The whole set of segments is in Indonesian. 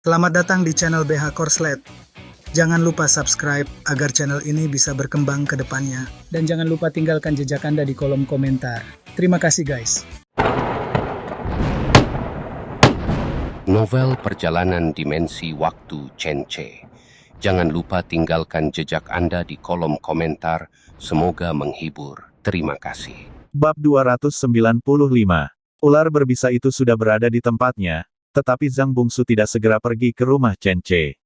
Selamat datang di channel BH Korslet. Jangan lupa subscribe agar channel ini bisa berkembang ke depannya. Dan jangan lupa tinggalkan jejak Anda di kolom komentar. Terima kasih guys. Novel Perjalanan Dimensi Waktu Chen-Che. Jangan lupa tinggalkan jejak Anda di kolom komentar. Semoga menghibur. Terima kasih. Bab 295. Ular berbisa itu sudah berada di tempatnya, tetapi Zhang Bungsu tidak segera pergi ke rumah Chen-Che.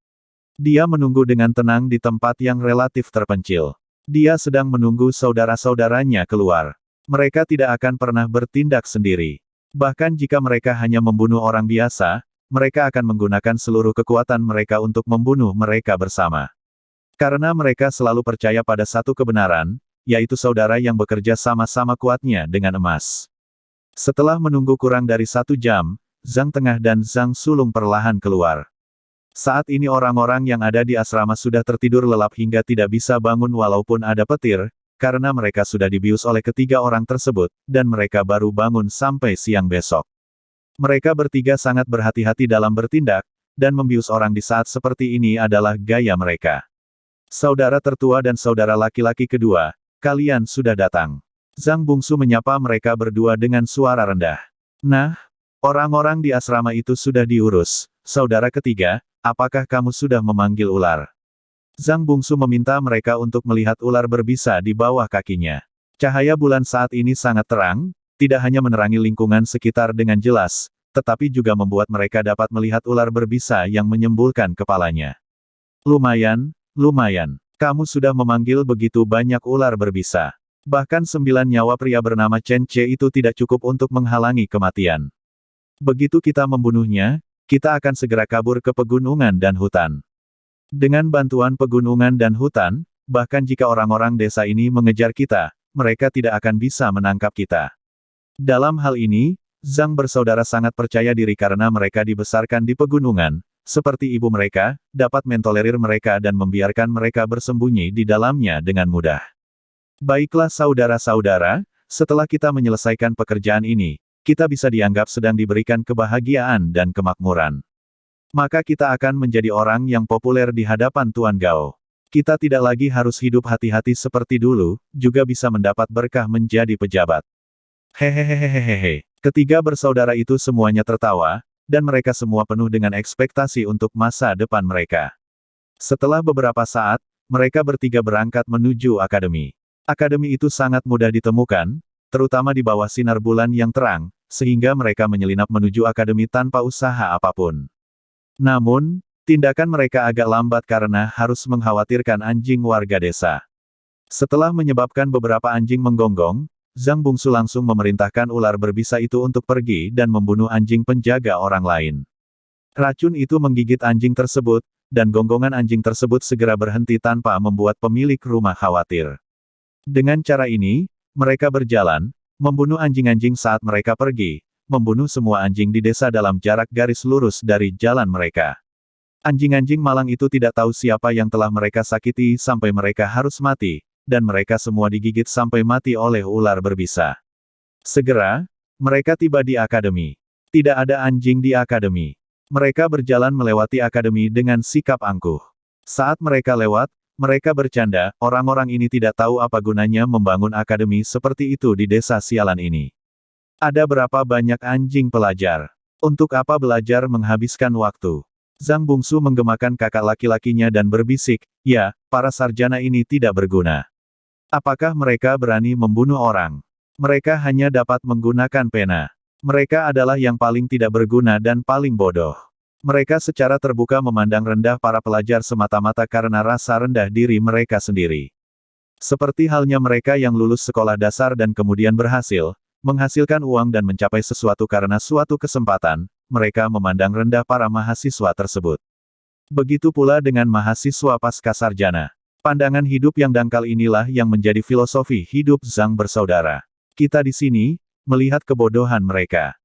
Dia menunggu dengan tenang di tempat yang relatif terpencil. Dia sedang menunggu saudara-saudaranya keluar. Mereka tidak akan pernah bertindak sendiri. Bahkan jika mereka hanya membunuh orang biasa, mereka akan menggunakan seluruh kekuatan mereka untuk membunuh mereka bersama. Karena mereka selalu percaya pada satu kebenaran, yaitu saudara yang bekerja sama-sama kuatnya dengan emas. Setelah menunggu kurang dari 1 jam, Zhang Tengah dan Zhang Sulung perlahan keluar. Saat ini orang-orang yang ada di asrama sudah tertidur lelap hingga tidak bisa bangun walaupun ada petir, karena mereka sudah dibius oleh ketiga orang tersebut, dan mereka baru bangun sampai siang besok. Mereka bertiga sangat berhati-hati dalam bertindak, dan membius orang di saat seperti ini adalah gaya mereka. Saudara tertua dan saudara laki-laki kedua, kalian sudah datang. Zhang Bungsu menyapa mereka berdua dengan suara rendah. Nah, orang-orang di asrama itu sudah diurus. Saudara ketiga, apakah kamu sudah memanggil ular? Zhang Bungsu meminta mereka untuk melihat ular berbisa di bawah kakinya. Cahaya bulan saat ini sangat terang, tidak hanya menerangi lingkungan sekitar dengan jelas, tetapi juga membuat mereka dapat melihat ular berbisa yang menyembulkan kepalanya. Lumayan, kamu sudah memanggil begitu banyak ular berbisa. Bahkan 9 nyawa pria bernama Chen-Che itu tidak cukup untuk menghalangi kematian. Begitu kita membunuhnya, kita akan segera kabur ke pegunungan dan hutan. Dengan bantuan pegunungan dan hutan, bahkan jika orang-orang desa ini mengejar kita, mereka tidak akan bisa menangkap kita. Dalam hal ini, Zhang bersaudara sangat percaya diri karena mereka dibesarkan di pegunungan, seperti ibu mereka, dapat mentolerir mereka dan membiarkan mereka bersembunyi di dalamnya dengan mudah. Baiklah saudara-saudara, setelah kita menyelesaikan pekerjaan ini, kita bisa dianggap sedang diberikan kebahagiaan dan kemakmuran. Maka kita akan menjadi orang yang populer di hadapan Tuan Gao. Kita tidak lagi harus hidup hati-hati seperti dulu, juga bisa mendapat berkah menjadi pejabat. Hehehehehehe. Ketiga bersaudara itu semuanya tertawa, dan mereka semua penuh dengan ekspektasi untuk masa depan mereka. Setelah beberapa saat, mereka bertiga berangkat menuju akademi. Akademi itu sangat mudah ditemukan, terutama di bawah sinar bulan yang terang, sehingga mereka menyelinap menuju akademi tanpa usaha apapun. Namun, tindakan mereka agak lambat karena harus mengkhawatirkan anjing warga desa. Setelah menyebabkan beberapa anjing menggonggong, Zhang Bungsu langsung memerintahkan ular berbisa itu untuk pergi dan membunuh anjing penjaga orang lain. Racun itu menggigit anjing tersebut, dan gonggongan anjing tersebut segera berhenti tanpa membuat pemilik rumah khawatir. Dengan cara ini, mereka berjalan, membunuh anjing-anjing saat mereka pergi, membunuh semua anjing di desa dalam jarak garis lurus dari jalan mereka. Anjing-anjing malang itu tidak tahu siapa yang telah mereka sakiti sampai mereka harus mati, dan mereka semua digigit sampai mati oleh ular berbisa. Segera, mereka tiba di akademi. Tidak ada anjing di akademi. Mereka berjalan melewati akademi dengan sikap angkuh. Saat mereka lewat, mereka bercanda, orang-orang ini tidak tahu apa gunanya membangun akademi seperti itu di desa sialan ini. Ada berapa banyak anjing pelajar? Untuk apa belajar menghabiskan waktu? Zhang Bungsu menggemakan kakak laki-lakinya dan berbisik, ya, para sarjana ini tidak berguna. Apakah mereka berani membunuh orang? Mereka hanya dapat menggunakan pena. Mereka adalah yang paling tidak berguna dan paling bodoh. Mereka secara terbuka memandang rendah para pelajar semata-mata karena rasa rendah diri mereka sendiri. Seperti halnya mereka yang lulus sekolah dasar dan kemudian berhasil menghasilkan uang dan mencapai sesuatu karena suatu kesempatan, mereka memandang rendah para mahasiswa tersebut. Begitu pula dengan mahasiswa pasca sarjana. Pandangan hidup yang dangkal inilah yang menjadi filosofi hidup Zhang bersaudara. Kita di sini, melihat kebodohan mereka.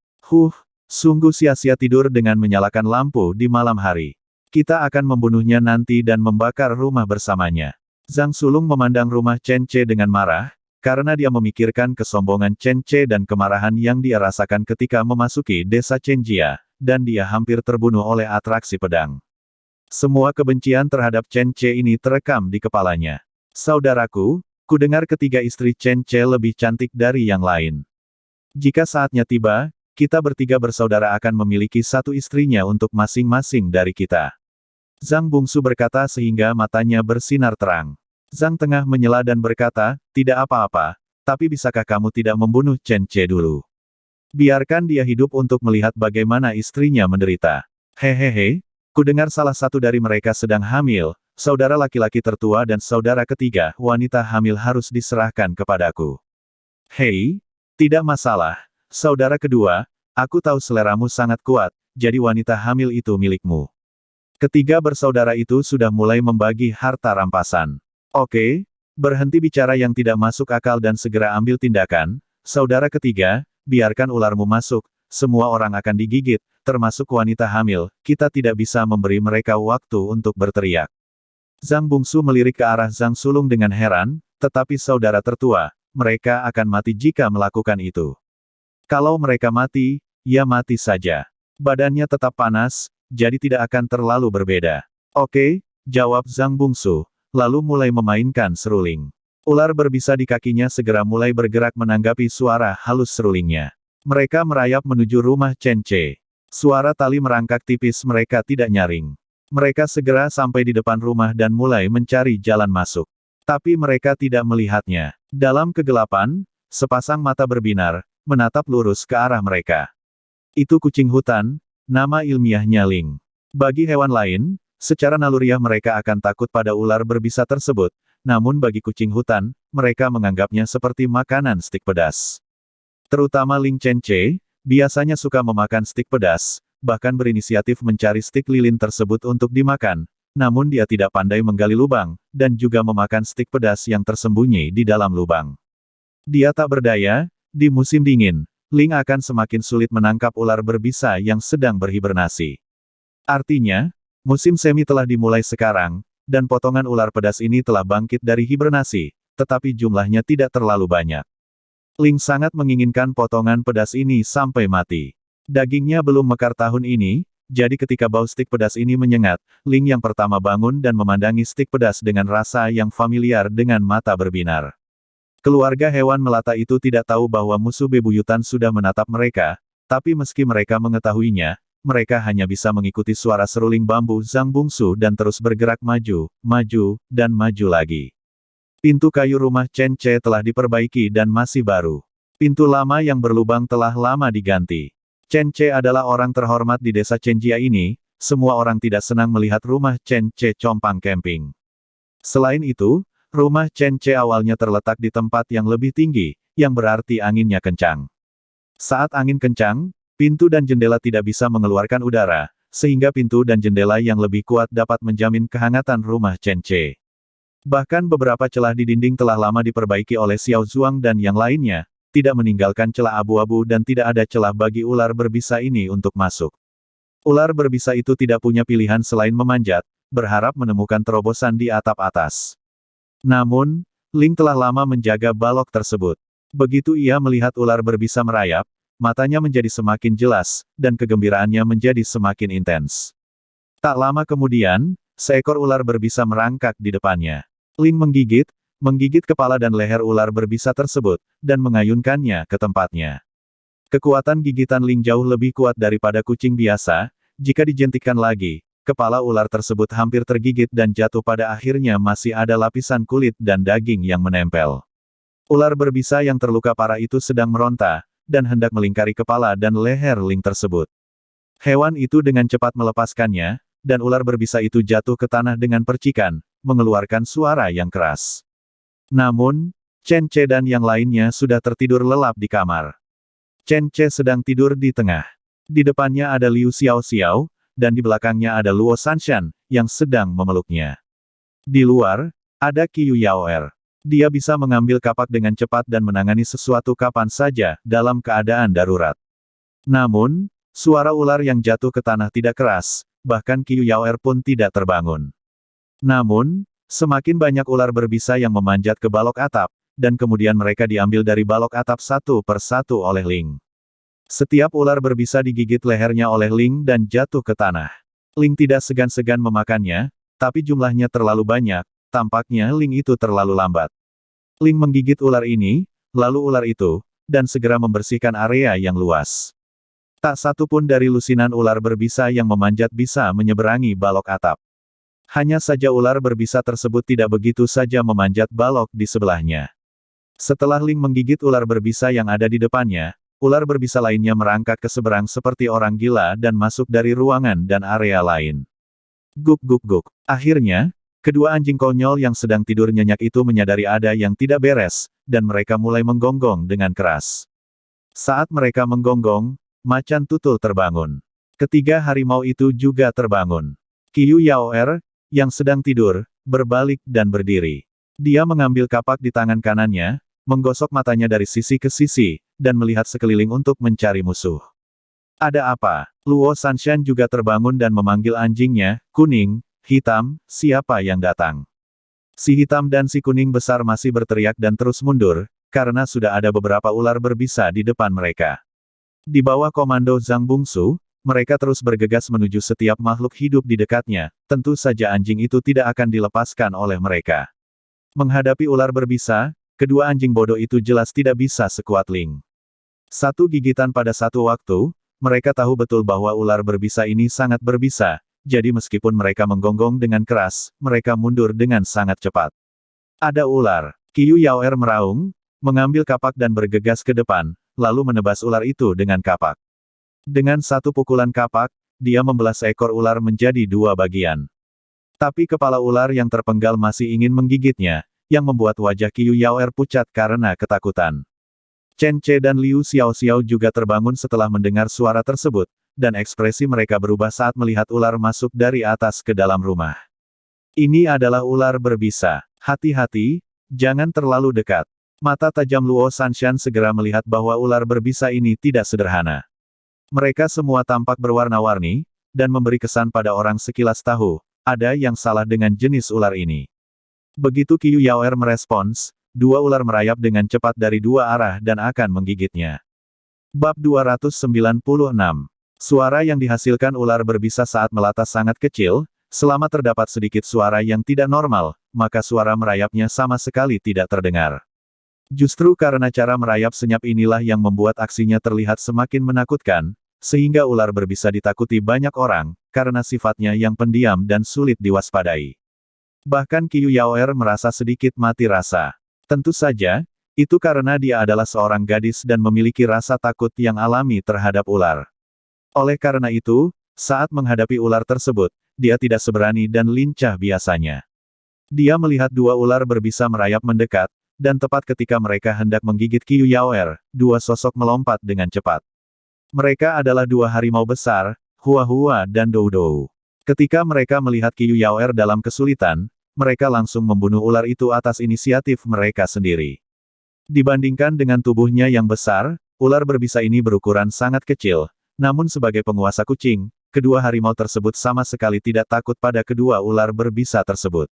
Sungguh sia-sia tidur dengan menyalakan lampu di malam hari. Kita akan membunuhnya nanti dan membakar rumah bersamanya. Zhang Sulung memandang rumah Chen-Che dengan marah, karena dia memikirkan kesombongan Chen-Che dan kemarahan yang dia rasakan ketika memasuki desa Chenjia, dan dia hampir terbunuh oleh atraksi pedang. Semua kebencian terhadap Chen Ce ini terekam di kepalanya. Saudaraku, kudengar ketiga istri Chen Ce lebih cantik dari yang lain. Jika saatnya tiba, kita bertiga bersaudara akan memiliki satu istrinya untuk masing-masing dari kita. Zhang Bungsu berkata sehingga matanya bersinar terang. Zhang Tengah menyela dan berkata, tidak apa-apa, tapi bisakah kamu tidak membunuh Chen Ce dulu? Biarkan dia hidup untuk melihat bagaimana istrinya menderita. Hehehe, kudengar salah satu dari mereka sedang hamil, saudara laki-laki tertua dan saudara ketiga, wanita hamil harus diserahkan kepadaku. Hei, tidak masalah, saudara kedua, aku tahu seleramu sangat kuat, jadi wanita hamil itu milikmu. Ketiga bersaudara itu sudah mulai membagi harta rampasan. Oke, berhenti bicara yang tidak masuk akal dan segera ambil tindakan, saudara ketiga, biarkan ularmu masuk, semua orang akan digigit, termasuk wanita hamil, kita tidak bisa memberi mereka waktu untuk berteriak. Zhang Bungsu melirik ke arah Zhang Sulung dengan heran, tetapi saudara tertua, mereka akan mati jika melakukan itu. Kalau mereka mati, ya mati saja. Badannya tetap panas, jadi tidak akan terlalu berbeda. Oke, jawab Zhang Bungsu, lalu mulai memainkan seruling. Ular berbisa di kakinya segera mulai bergerak menanggapi suara halus serulingnya. Mereka merayap menuju rumah Chen Ce. Suara tali merangkak tipis mereka tidak nyaring. Mereka segera sampai di depan rumah dan mulai mencari jalan masuk. Tapi mereka tidak melihatnya. Dalam kegelapan, sepasang mata berbinar, menatap lurus ke arah mereka. Itu kucing hutan, nama ilmiahnya Ling. Bagi hewan lain, secara naluriah mereka akan takut pada ular berbisa tersebut, namun bagi kucing hutan, mereka menganggapnya seperti makanan stik pedas. Terutama Ling Chen Ce, biasanya suka memakan stik pedas, bahkan berinisiatif mencari stik lilin tersebut untuk dimakan, namun dia tidak pandai menggali lubang, dan juga memakan stik pedas yang tersembunyi di dalam lubang. Dia tak berdaya, di musim dingin, Ling akan semakin sulit menangkap ular berbisa yang sedang berhibernasi. Artinya, musim semi telah dimulai sekarang, dan potongan ular pedas ini telah bangkit dari hibernasi, tetapi jumlahnya tidak terlalu banyak. Ling sangat menginginkan potongan pedas ini sampai mati. Dagingnya belum mekar tahun ini, jadi ketika bau stik pedas ini menyengat, Ling yang pertama bangun dan memandangi stik pedas dengan rasa yang familiar dengan mata berbinar. Keluarga hewan melata itu tidak tahu bahwa musuh bebuyutan sudah menatap mereka, tapi meski mereka mengetahuinya, mereka hanya bisa mengikuti suara seruling bambu Zhang Bungsu dan terus bergerak maju, maju, dan maju lagi. Pintu kayu rumah Chen Ce telah diperbaiki dan masih baru. Pintu lama yang berlubang telah lama diganti. Chen Ce adalah orang terhormat di desa Chenjia ini, semua orang tidak senang melihat rumah Chen Ce compang camping. Selain itu, rumah Chen Ce awalnya terletak di tempat yang lebih tinggi, yang berarti anginnya kencang. Saat angin kencang, pintu dan jendela tidak bisa mengeluarkan udara, sehingga pintu dan jendela yang lebih kuat dapat menjamin kehangatan rumah Chen Ce. Bahkan beberapa celah di dinding telah lama diperbaiki oleh Xiao Zuang dan yang lainnya, tidak meninggalkan celah abu-abu dan tidak ada celah bagi ular berbisa ini untuk masuk. Ular berbisa itu tidak punya pilihan selain memanjat, berharap menemukan terobosan di atap atas. Namun, Ling telah lama menjaga balok tersebut. Begitu ia melihat ular berbisa merayap, matanya menjadi semakin jelas, dan kegembiraannya menjadi semakin intens. Tak lama kemudian, seekor ular berbisa merangkak di depannya. Ling menggigit kepala dan leher ular berbisa tersebut, dan mengayunkannya ke tempatnya. Kekuatan gigitan Ling jauh lebih kuat daripada kucing biasa, jika dijentikkan lagi, kepala ular tersebut hampir tergigit dan jatuh pada akhirnya masih ada lapisan kulit dan daging yang menempel. Ular berbisa yang terluka parah itu sedang meronta, dan hendak melingkari kepala dan leher Ling tersebut. Hewan itu dengan cepat melepaskannya, dan ular berbisa itu jatuh ke tanah dengan percikan, mengeluarkan suara yang keras. Namun, Chen Ce dan yang lainnya sudah tertidur lelap di kamar. Chen Ce sedang tidur di tengah. Di depannya ada Liu Xiaoxiao, dan di belakangnya ada Luo Sanshan, yang sedang memeluknya. Di luar, ada Qiu Yaoer. Dia bisa mengambil kapak dengan cepat dan menangani sesuatu kapan saja, dalam keadaan darurat. Namun, suara ular yang jatuh ke tanah tidak keras, bahkan Qiu Yaoer pun tidak terbangun. Namun, semakin banyak ular berbisa yang memanjat ke balok atap, dan kemudian mereka diambil dari balok atap satu per satu oleh Ling. Setiap ular berbisa digigit lehernya oleh Ling dan jatuh ke tanah. Ling tidak segan-segan memakannya, tapi jumlahnya terlalu banyak, tampaknya Ling itu terlalu lambat. Ling menggigit ular ini, lalu ular itu, dan segera membersihkan area yang luas. Tak satu pun dari lusinan ular berbisa yang memanjat bisa menyeberangi balok atap. Hanya saja ular berbisa tersebut tidak begitu saja memanjat balok di sebelahnya. Setelah Ling menggigit ular berbisa yang ada di depannya, ular berbisa lainnya merangkak ke seberang seperti orang gila dan masuk dari ruangan dan area lain. Guk guk guk. Akhirnya, kedua anjing konyol yang sedang tidur nyenyak itu menyadari ada yang tidak beres, dan mereka mulai menggonggong dengan keras. Saat mereka menggonggong, macan tutul terbangun. Ketiga harimau itu juga terbangun. Qiu Yaoer, yang sedang tidur, berbalik dan berdiri. Dia mengambil kapak di tangan kanannya, menggosok matanya dari sisi ke sisi, dan melihat sekeliling untuk mencari musuh. Ada apa? Luo Sanshan juga terbangun dan memanggil anjingnya, kuning, hitam, siapa yang datang? Si hitam dan si kuning besar masih berteriak dan terus mundur, karena sudah ada beberapa ular berbisa di depan mereka. Di bawah komando Zhang Bungsu, mereka terus bergegas menuju setiap makhluk hidup di dekatnya, tentu saja anjing itu tidak akan dilepaskan oleh mereka. Menghadapi ular berbisa, kedua anjing bodoh itu jelas tidak bisa sekuat Ling. Satu gigitan pada satu waktu, mereka tahu betul bahwa ular berbisa ini sangat berbisa, jadi meskipun mereka menggonggong dengan keras, mereka mundur dengan sangat cepat. Ada ular. Qiu Yaoer meraung, mengambil kapak dan bergegas ke depan, lalu menebas ular itu dengan kapak. Dengan satu pukulan kapak, dia membelah seekor ular menjadi dua bagian. Tapi kepala ular yang terpenggal masih ingin menggigitnya, yang membuat wajah Qiu Yaoer pucat karena ketakutan. Chen Ce dan Liu Xiaoxiao juga terbangun setelah mendengar suara tersebut, dan ekspresi mereka berubah saat melihat ular masuk dari atas ke dalam rumah. Ini adalah ular berbisa. Hati-hati, jangan terlalu dekat. Mata tajam Luo Sanshan segera melihat bahwa ular berbisa ini tidak sederhana. Mereka semua tampak berwarna-warni, dan memberi kesan pada orang sekilas tahu, ada yang salah dengan jenis ular ini. Begitu Qiu Yaoer merespons, dua ular merayap dengan cepat dari dua arah dan akan menggigitnya. Bab 296. Suara yang dihasilkan ular berbisa saat melata sangat kecil, selama terdapat sedikit suara yang tidak normal, maka suara merayapnya sama sekali tidak terdengar. Justru karena cara merayap senyap inilah yang membuat aksinya terlihat semakin menakutkan, sehingga ular berbisa ditakuti banyak orang, karena sifatnya yang pendiam dan sulit diwaspadai. Bahkan Qiu Yaoer merasa sedikit mati rasa. Tentu saja, itu karena dia adalah seorang gadis dan memiliki rasa takut yang alami terhadap ular. Oleh karena itu, saat menghadapi ular tersebut, dia tidak seberani dan lincah biasanya. Dia melihat dua ular berbisa merayap mendekat, dan tepat ketika mereka hendak menggigit Qiu Yaoer, dua sosok melompat dengan cepat. Mereka adalah dua harimau besar, Hua Hua dan Dou Dou. Ketika mereka melihat Qiu Yaoer dalam kesulitan, mereka langsung membunuh ular itu atas inisiatif mereka sendiri. Dibandingkan dengan tubuhnya yang besar, ular berbisa ini berukuran sangat kecil, namun sebagai penguasa kucing, kedua harimau tersebut sama sekali tidak takut pada kedua ular berbisa tersebut.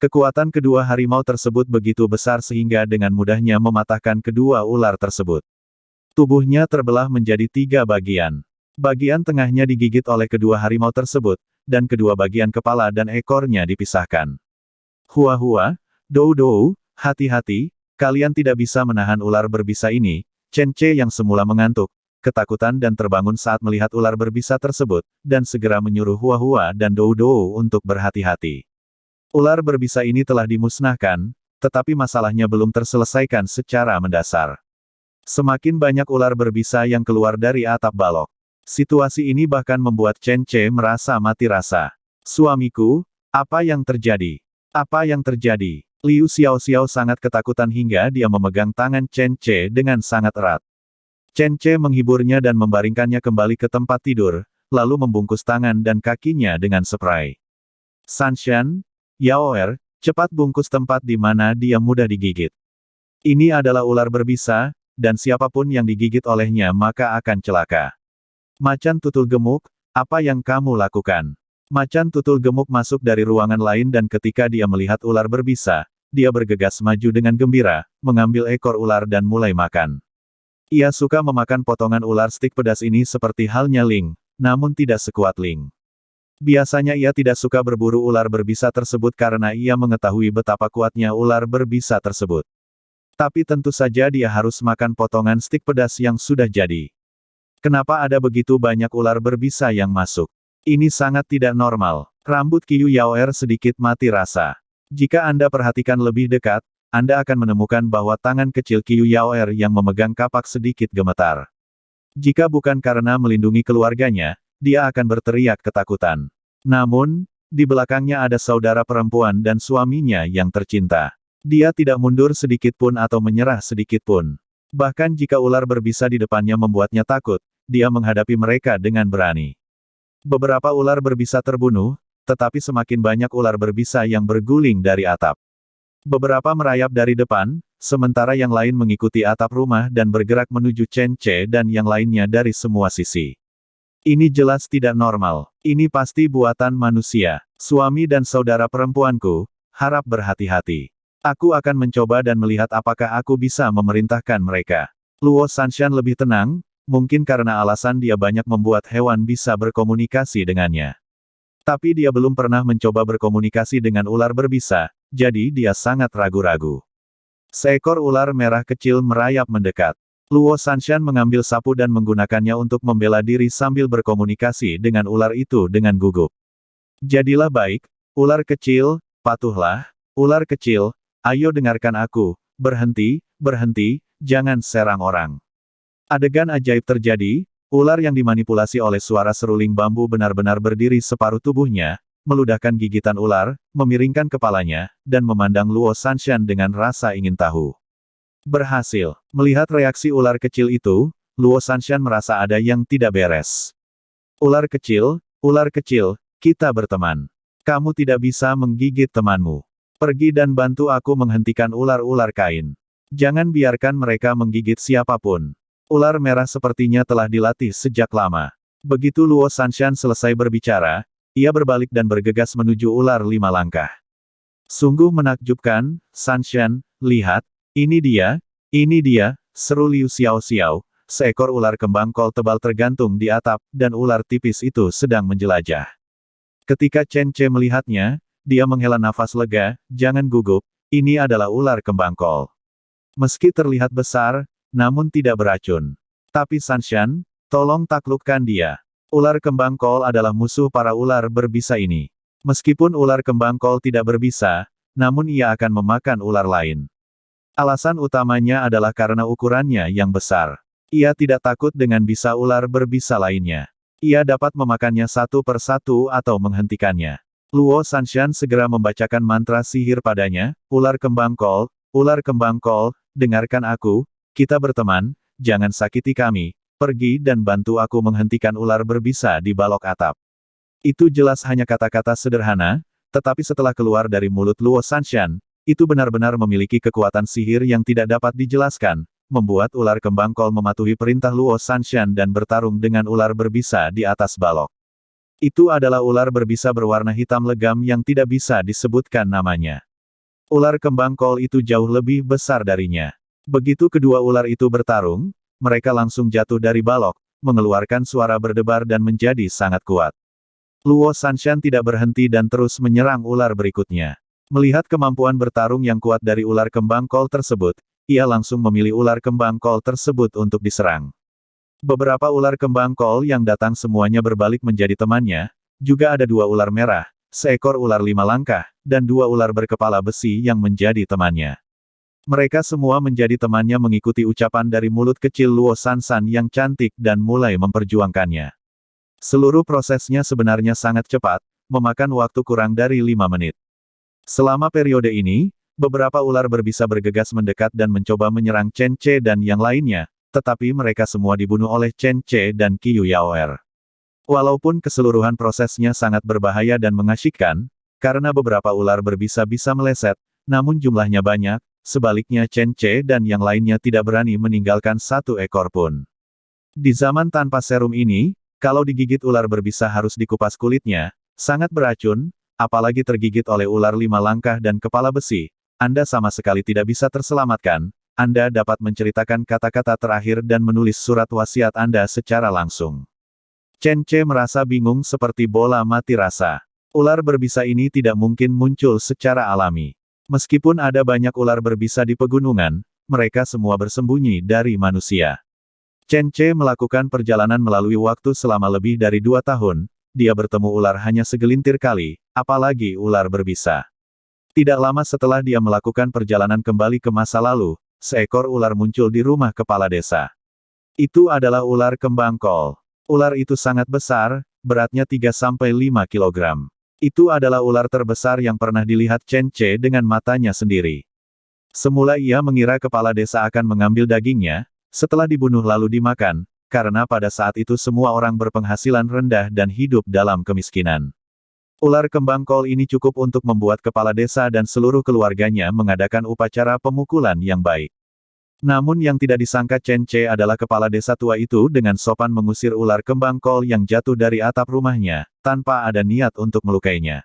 Kekuatan kedua harimau tersebut begitu besar sehingga dengan mudahnya mematahkan kedua ular tersebut. Tubuhnya terbelah menjadi tiga bagian. Bagian tengahnya digigit oleh kedua harimau tersebut, dan kedua bagian kepala dan ekornya dipisahkan. Hua Hua, Dou Dou, hati-hati, kalian tidak bisa menahan ular berbisa ini. Chen Ce yang semula mengantuk, ketakutan dan terbangun saat melihat ular berbisa tersebut, dan segera menyuruh Hua Hua dan Dou Dou untuk berhati-hati. Ular berbisa ini telah dimusnahkan, tetapi masalahnya belum terselesaikan secara mendasar. Semakin banyak ular berbisa yang keluar dari atap balok. Situasi ini bahkan membuat Chen Ce merasa mati rasa. Suamiku, apa yang terjadi? Apa yang terjadi? Liu Xiaoxiao sangat ketakutan hingga dia memegang tangan Chen Ce dengan sangat erat. Chen Ce menghiburnya dan membaringkannya kembali ke tempat tidur, lalu membungkus tangan dan kakinya dengan spray. Sanshan, Yaoer, cepat bungkus tempat di mana dia mudah digigit. Ini adalah ular berbisa, dan siapapun yang digigit olehnya maka akan celaka. Macan tutul gemuk, apa yang kamu lakukan? Macan tutul gemuk masuk dari ruangan lain dan ketika dia melihat ular berbisa, dia bergegas maju dengan gembira, mengambil ekor ular dan mulai makan. Ia suka memakan potongan ular stik pedas ini seperti halnya Ling, namun tidak sekuat Ling. Biasanya ia tidak suka berburu ular berbisa tersebut karena ia mengetahui betapa kuatnya ular berbisa tersebut. Tapi tentu saja dia harus makan potongan stik pedas yang sudah jadi. Kenapa ada begitu banyak ular berbisa yang masuk? Ini sangat tidak normal. Rambut Qiu Yaoer sedikit mati rasa. Jika Anda perhatikan lebih dekat, Anda akan menemukan bahwa tangan kecil Qiu Yaoer yang memegang kapak sedikit gemetar. Jika bukan karena melindungi keluarganya, dia akan berteriak ketakutan. Namun, di belakangnya ada saudara perempuan dan suaminya yang tercinta. Dia tidak mundur sedikit pun atau menyerah sedikit pun. Bahkan jika ular berbisa di depannya membuatnya takut, dia menghadapi mereka dengan berani. Beberapa ular berbisa terbunuh, tetapi semakin banyak ular berbisa yang berguling dari atap. Beberapa merayap dari depan, sementara yang lain mengikuti atap rumah dan bergerak menuju Chen Ce dan yang lainnya dari semua sisi. Ini jelas tidak normal. Ini pasti buatan manusia. Suami dan saudara perempuanku, harap berhati-hati. Aku akan mencoba dan melihat apakah aku bisa memerintahkan mereka. Luo Sanshan lebih tenang, mungkin karena alasan dia banyak membuat hewan bisa berkomunikasi dengannya. Tapi dia belum pernah mencoba berkomunikasi dengan ular berbisa, jadi dia sangat ragu-ragu. Seekor ular merah kecil merayap mendekat. Luo Sanshan mengambil sapu dan menggunakannya untuk membela diri sambil berkomunikasi dengan ular itu dengan gugup. Jadilah baik, ular kecil, patuhlah, ular kecil, ayo dengarkan aku, berhenti, berhenti, jangan serang orang. Adegan ajaib terjadi, ular yang dimanipulasi oleh suara seruling bambu benar-benar berdiri separuh tubuhnya, meludahkan gigitan ular, memiringkan kepalanya, dan memandang Luo Sanshan dengan rasa ingin tahu. Berhasil. Melihat reaksi ular kecil itu, Luo Sanshan merasa ada yang tidak beres. Ular kecil, kita berteman. Kamu tidak bisa menggigit temanmu. Pergi dan bantu aku menghentikan ular-ular kain. Jangan biarkan mereka menggigit siapapun. Ular merah sepertinya telah dilatih sejak lama. Begitu Luo Sanshan selesai berbicara, ia berbalik dan bergegas menuju ular 5 langkah. Sungguh menakjubkan, Sanshan, lihat, ini dia, seru Liu Xiao, seekor ular kembang kol tebal tergantung di atap, dan ular tipis itu sedang menjelajah. Ketika Chen Ce melihatnya, dia menghela nafas lega, jangan gugup, ini adalah ular kembang kol. Meski terlihat besar, namun tidak beracun. Tapi Sanshan, tolong taklukkan dia. Ular kembang kol adalah musuh para ular berbisa ini. Meskipun ular kembang kol tidak berbisa, namun ia akan memakan ular lain. Alasan utamanya adalah karena ukurannya yang besar. Ia tidak takut dengan bisa ular berbisa lainnya. Ia dapat memakannya satu per satu atau menghentikannya. Luo Sanshan segera membacakan mantra sihir padanya, ular kembang kol, dengarkan aku, kita berteman, jangan sakiti kami, pergi dan bantu aku menghentikan ular berbisa di balok atap. Itu jelas hanya kata-kata sederhana, tetapi setelah keluar dari mulut Luo Sanshan, itu benar-benar memiliki kekuatan sihir yang tidak dapat dijelaskan, membuat ular kembang kol mematuhi perintah Luo Sanshan dan bertarung dengan ular berbisa di atas balok. Itu adalah ular berbisa berwarna hitam legam yang tidak bisa disebutkan namanya. Ular kembang kol itu jauh lebih besar darinya. Begitu kedua ular itu bertarung, mereka langsung jatuh dari balok, mengeluarkan suara berdebar dan menjadi sangat kuat. Luo Sanshan tidak berhenti dan terus menyerang ular berikutnya. Melihat kemampuan bertarung yang kuat dari ular kembang kol tersebut, ia langsung memilih ular kembang kol tersebut untuk diserang. Beberapa ular kembang kol yang datang semuanya berbalik menjadi temannya, juga ada 2 ular merah, seekor ular 5 langkah, dan 2 ular berkepala besi yang menjadi temannya. Mereka semua menjadi temannya mengikuti ucapan dari mulut kecil Luo Sanshan yang cantik dan mulai memperjuangkannya. Seluruh prosesnya sebenarnya sangat cepat, memakan waktu kurang dari 5 menit. Selama periode ini, beberapa ular berbisa bergegas mendekat dan mencoba menyerang Chen Ce dan yang lainnya, tetapi mereka semua dibunuh oleh Chen Ce dan Qiu Yaoer. Walaupun keseluruhan prosesnya sangat berbahaya dan mengasyikkan, karena beberapa ular berbisa bisa meleset, namun jumlahnya banyak, sebaliknya Chen Ce dan yang lainnya tidak berani meninggalkan satu ekor pun. Di zaman tanpa serum ini, kalau digigit ular berbisa harus dikupas kulitnya, sangat beracun, apalagi tergigit oleh ular 5 langkah dan kepala besi, Anda sama sekali tidak bisa terselamatkan. Anda dapat menceritakan kata-kata terakhir dan menulis surat wasiat Anda secara langsung. Chen Ce merasa bingung seperti bola mati rasa. Ular berbisa ini tidak mungkin muncul secara alami. Meskipun ada banyak ular berbisa di pegunungan, mereka semua bersembunyi dari manusia. Chen Ce melakukan perjalanan melalui waktu selama lebih dari 2 tahun, dia bertemu ular hanya segelintir kali, apalagi ular berbisa. Tidak lama setelah dia melakukan perjalanan kembali ke masa lalu, seekor ular muncul di rumah kepala desa. Itu adalah ular kembang kol. Ular itu sangat besar, beratnya 3-5 kilogram. Itu adalah ular terbesar yang pernah dilihat Chen Ce dengan matanya sendiri. Semula ia mengira kepala desa akan mengambil dagingnya, setelah dibunuh lalu dimakan, karena pada saat itu semua orang berpenghasilan rendah dan hidup dalam kemiskinan. Ular kembang kol ini cukup untuk membuat kepala desa dan seluruh keluarganya mengadakan upacara pemukulan yang baik. Namun yang tidak disangka Chen Ce adalah kepala desa tua itu dengan sopan mengusir ular kembang kol yang jatuh dari atap rumahnya, tanpa ada niat untuk melukainya.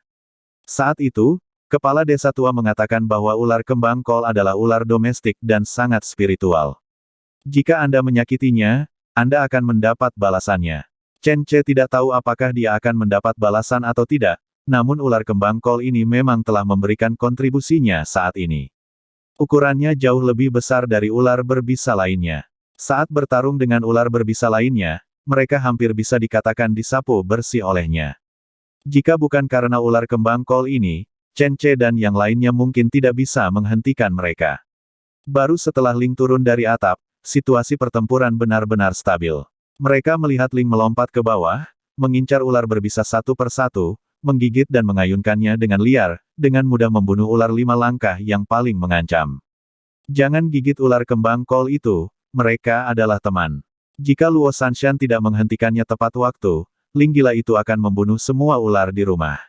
Saat itu, kepala desa tua mengatakan bahwa ular kembang kol adalah ular domestik dan sangat spiritual. Jika Anda menyakitinya, Anda akan mendapat balasannya. Chen Ce tidak tahu apakah dia akan mendapat balasan atau tidak, namun ular kembang kol ini memang telah memberikan kontribusinya saat ini. Ukurannya jauh lebih besar dari ular berbisa lainnya. Saat bertarung dengan ular berbisa lainnya, mereka hampir bisa dikatakan disapu bersih olehnya. Jika bukan karena ular kembang kol ini, Chen Ce dan yang lainnya mungkin tidak bisa menghentikan mereka. Baru setelah Ling turun dari atap, situasi pertempuran benar-benar stabil. Mereka melihat Ling melompat ke bawah, mengincar ular berbisa satu persatu, menggigit dan mengayunkannya dengan liar, dengan mudah membunuh ular 5 langkah yang paling mengancam. Jangan gigit ular kembang kol itu, mereka adalah teman. Jika Luo Sanshan tidak menghentikannya tepat waktu, Ling gila itu akan membunuh semua ular di rumah.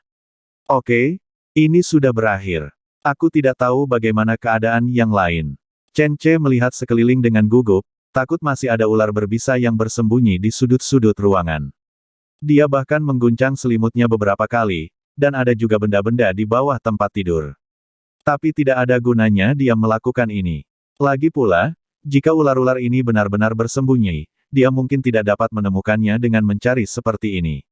Oke, ini sudah berakhir. Aku tidak tahu bagaimana keadaan yang lain. Chen Ce melihat sekeliling dengan gugup, takut masih ada ular berbisa yang bersembunyi di sudut-sudut ruangan. Dia bahkan mengguncang selimutnya beberapa kali, dan ada juga benda-benda di bawah tempat tidur. Tapi tidak ada gunanya dia melakukan ini. Lagi pula, jika ular-ular ini benar-benar bersembunyi, dia mungkin tidak dapat menemukannya dengan mencari seperti ini.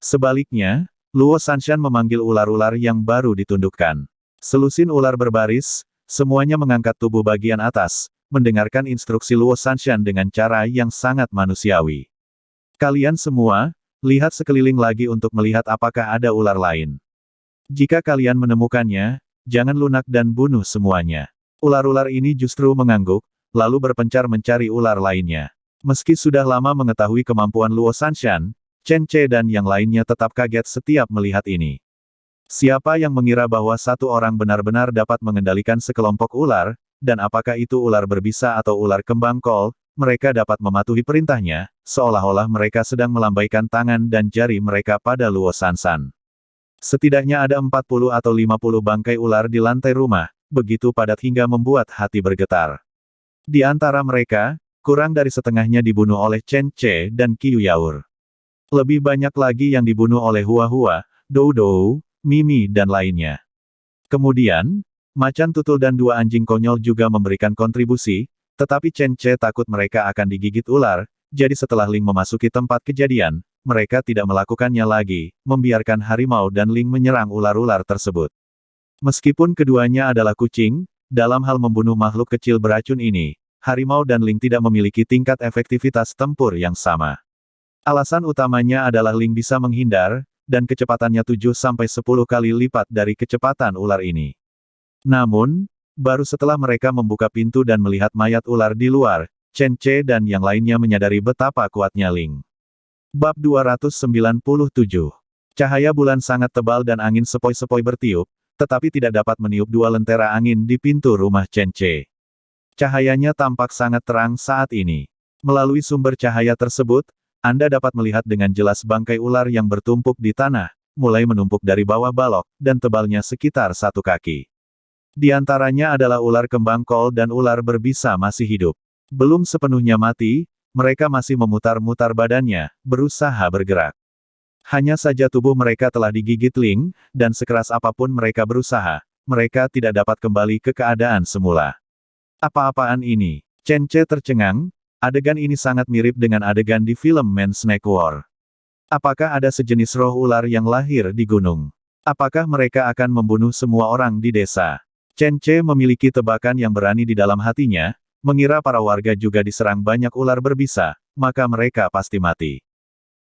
Sebaliknya, Luo Sanshan memanggil ular-ular yang baru ditundukkan. Selusin ular berbaris, semuanya mengangkat tubuh bagian atas, mendengarkan instruksi Luo Sanshan dengan cara yang sangat manusiawi. Kalian semua, lihat sekeliling lagi untuk melihat apakah ada ular lain. Jika kalian menemukannya, jangan lunak dan bunuh semuanya. Ular-ular ini justru mengangguk, lalu berpencar mencari ular lainnya. Meski sudah lama mengetahui kemampuan Luo Sanshan, Chen Ce dan yang lainnya tetap kaget setiap melihat ini. Siapa yang mengira bahwa satu orang benar-benar dapat mengendalikan sekelompok ular, dan apakah itu ular berbisa atau ular kembang kol, mereka dapat mematuhi perintahnya, seolah-olah mereka sedang melambaikan tangan dan jari mereka pada Luo Sanshan. Setidaknya ada 40 atau 50 bangkai ular di lantai rumah, begitu padat hingga membuat hati bergetar. Di antara mereka, kurang dari setengahnya dibunuh oleh Chen Ce dan Qiu Yaur. Lebih banyak lagi yang dibunuh oleh Hua Hua, Dou Dou, Mimi dan lainnya. Kemudian, macan tutul dan 2 anjing konyol juga memberikan kontribusi, tetapi Chen Ce takut mereka akan digigit ular, jadi setelah Ling memasuki tempat kejadian, mereka tidak melakukannya lagi, membiarkan harimau dan Ling menyerang ular-ular tersebut. Meskipun keduanya adalah kucing, dalam hal membunuh makhluk kecil beracun ini, harimau dan Ling tidak memiliki tingkat efektivitas tempur yang sama. Alasan utamanya adalah Ling bisa menghindar, dan kecepatannya 7-10 kali lipat dari kecepatan ular ini. Namun, baru setelah mereka membuka pintu dan melihat mayat ular di luar, Chen Ce dan yang lainnya menyadari betapa kuatnya Ling. Bab 297. Cahaya bulan sangat tebal dan angin sepoi-sepoi bertiup, tetapi tidak dapat meniup 2 lentera angin di pintu rumah Chen Ce. Cahayanya tampak sangat terang saat ini. Melalui sumber cahaya tersebut, Anda dapat melihat dengan jelas bangkai ular yang bertumpuk di tanah, mulai menumpuk dari bawah balok, dan tebalnya sekitar 1 kaki. Di antaranya adalah ular kembang kol dan ular berbisa masih hidup. Belum sepenuhnya mati, mereka masih memutar-mutar badannya, berusaha bergerak. Hanya saja tubuh mereka telah digigit Ling, dan sekeras apapun mereka berusaha, mereka tidak dapat kembali ke keadaan semula. Apa-apaan ini? Chen Ce tercengang, adegan ini sangat mirip dengan adegan di film Man Snake War. Apakah ada sejenis roh ular yang lahir di gunung? Apakah mereka akan membunuh semua orang di desa? Chen Ce memiliki tebakan yang berani di dalam hatinya, mengira para warga juga diserang banyak ular berbisa, maka mereka pasti mati.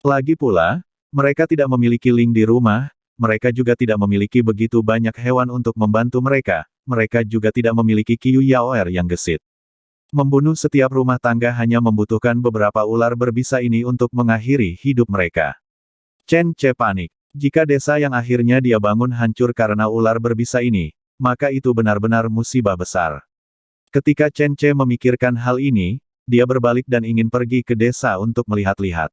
Lagi pula, mereka tidak memiliki Ling di rumah, mereka juga tidak memiliki begitu banyak hewan untuk membantu mereka juga tidak memiliki Qiu Yaoer yang gesit. Membunuh setiap rumah tangga hanya membutuhkan beberapa ular berbisa ini untuk mengakhiri hidup mereka. Chen Ce panik. Jika desa yang akhirnya dia bangun hancur karena ular berbisa ini, maka itu benar-benar musibah besar. Ketika Chen Ce memikirkan hal ini, dia berbalik dan ingin pergi ke desa untuk melihat-lihat.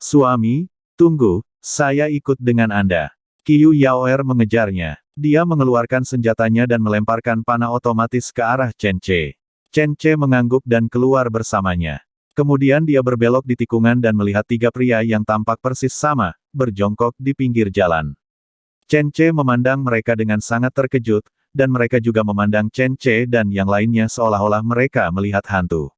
Suami, tunggu, saya ikut dengan Anda. Qiu Yaoer mengejarnya. Dia mengeluarkan senjatanya dan melemparkan panah otomatis ke arah Chen Ce. Chen Ce mengangguk dan keluar bersamanya. Kemudian dia berbelok di tikungan dan melihat tiga pria yang tampak persis sama, berjongkok di pinggir jalan. Chen Ce memandang mereka dengan sangat terkejut, dan mereka juga memandang Chen Ce dan yang lainnya seolah-olah mereka melihat hantu.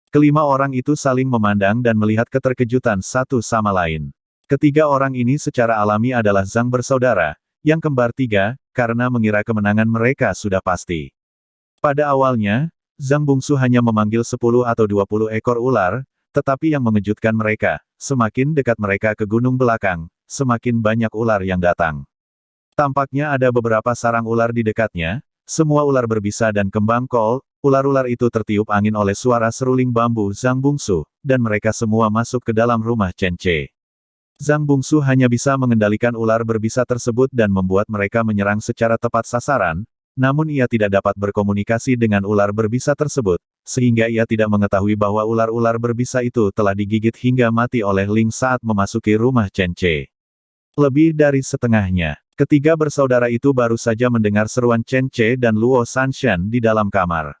Kelima orang itu saling memandang dan melihat keterkejutan satu sama lain. Ketiga orang ini secara alami adalah Zhang bersaudara, yang kembar tiga, karena mengira kemenangan mereka sudah pasti. Pada awalnya, Zhang bungsu hanya memanggil 10 atau 20 ekor ular, tetapi yang mengejutkan mereka, semakin dekat mereka ke gunung belakang, semakin banyak ular yang datang. Tampaknya ada beberapa sarang ular di dekatnya, semua ular berbisa dan kembang kol, ular-ular itu tertiup angin oleh suara seruling bambu Zhang bungsu, dan mereka semua masuk ke dalam rumah Chen Ce. Zhang bungsu hanya bisa mengendalikan ular berbisa tersebut dan membuat mereka menyerang secara tepat sasaran, namun ia tidak dapat berkomunikasi dengan ular berbisa tersebut, sehingga ia tidak mengetahui bahwa ular-ular berbisa itu telah digigit hingga mati oleh Ling saat memasuki rumah Chen Ce. Lebih dari setengahnya, ketiga bersaudara itu baru saja mendengar seruan Chen Ce dan Luo Sanshan di dalam kamar.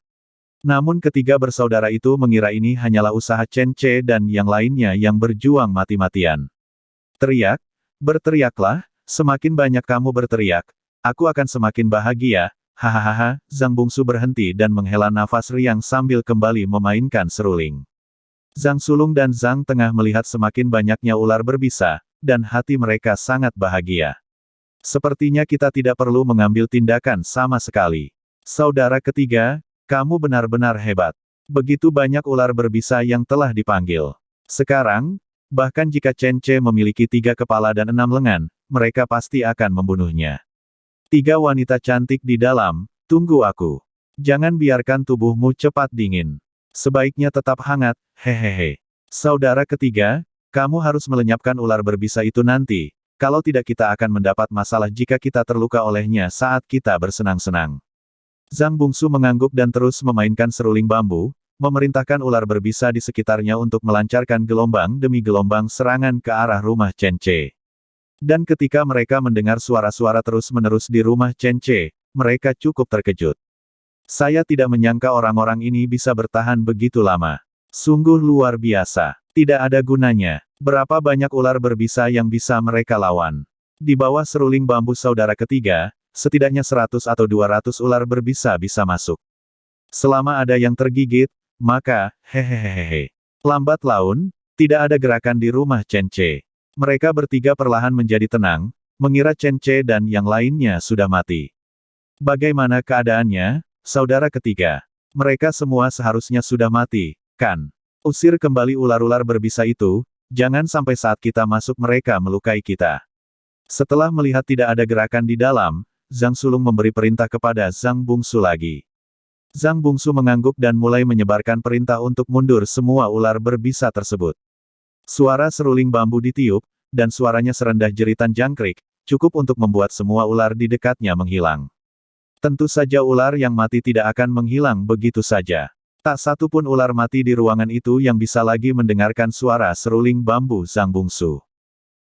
Namun ketiga bersaudara itu mengira ini hanyalah usaha Chen Ce dan yang lainnya yang berjuang mati-matian. Teriak, berteriaklah, semakin banyak kamu berteriak, aku akan semakin bahagia, hahaha. Zhang bungsu berhenti dan menghela nafas riang sambil kembali memainkan seruling. Zhang sulung dan Zhang tengah melihat semakin banyaknya ular berbisa, dan hati mereka sangat bahagia. Sepertinya kita tidak perlu mengambil tindakan sama sekali. Saudara ketiga, kamu benar-benar hebat. Begitu banyak ular berbisa yang telah dipanggil. Sekarang, bahkan jika Chen Ce memiliki 3 kepala dan 6 lengan, mereka pasti akan membunuhnya. 3 wanita cantik di dalam, tunggu aku. Jangan biarkan tubuhmu cepat dingin. Sebaiknya tetap hangat, hehehe. Saudara ketiga, kamu harus melenyapkan ular berbisa itu nanti, kalau tidak kita akan mendapat masalah jika kita terluka olehnya saat kita bersenang-senang. Zhang bungsu mengangguk dan terus memainkan seruling bambu, memerintahkan ular berbisa di sekitarnya untuk melancarkan gelombang demi gelombang serangan ke arah rumah Chen Ce. Dan ketika mereka mendengar suara-suara terus-menerus di rumah Chen Ce, mereka cukup terkejut. Saya tidak menyangka orang-orang ini bisa bertahan begitu lama. Sungguh luar biasa. Tidak ada gunanya. Berapa banyak ular berbisa yang bisa mereka lawan? Di bawah seruling bambu saudara ketiga, setidaknya 100 atau 200 ular berbisa bisa masuk. Selama ada yang tergigit, maka, hehehehe. Lambat laun, tidak ada gerakan di rumah Chen Ce. Mereka bertiga perlahan menjadi tenang, mengira Chen Ce dan yang lainnya sudah mati. Bagaimana keadaannya, saudara ketiga? Mereka semua seharusnya sudah mati, kan? Usir kembali ular-ular berbisa itu, jangan sampai saat kita masuk mereka melukai kita. Setelah melihat tidak ada gerakan di dalam, Zhang Sulung memberi perintah kepada Zhang Bungsu lagi. Zhang Bungsu mengangguk dan mulai menyebarkan perintah untuk mundur semua ular berbisa tersebut. Suara seruling bambu ditiup, dan suaranya serendah jeritan jangkrik, cukup untuk membuat semua ular di dekatnya menghilang. Tentu saja ular yang mati tidak akan menghilang begitu saja. Tak satu pun ular mati di ruangan itu yang bisa lagi mendengarkan suara seruling bambu Zhang Bungsu.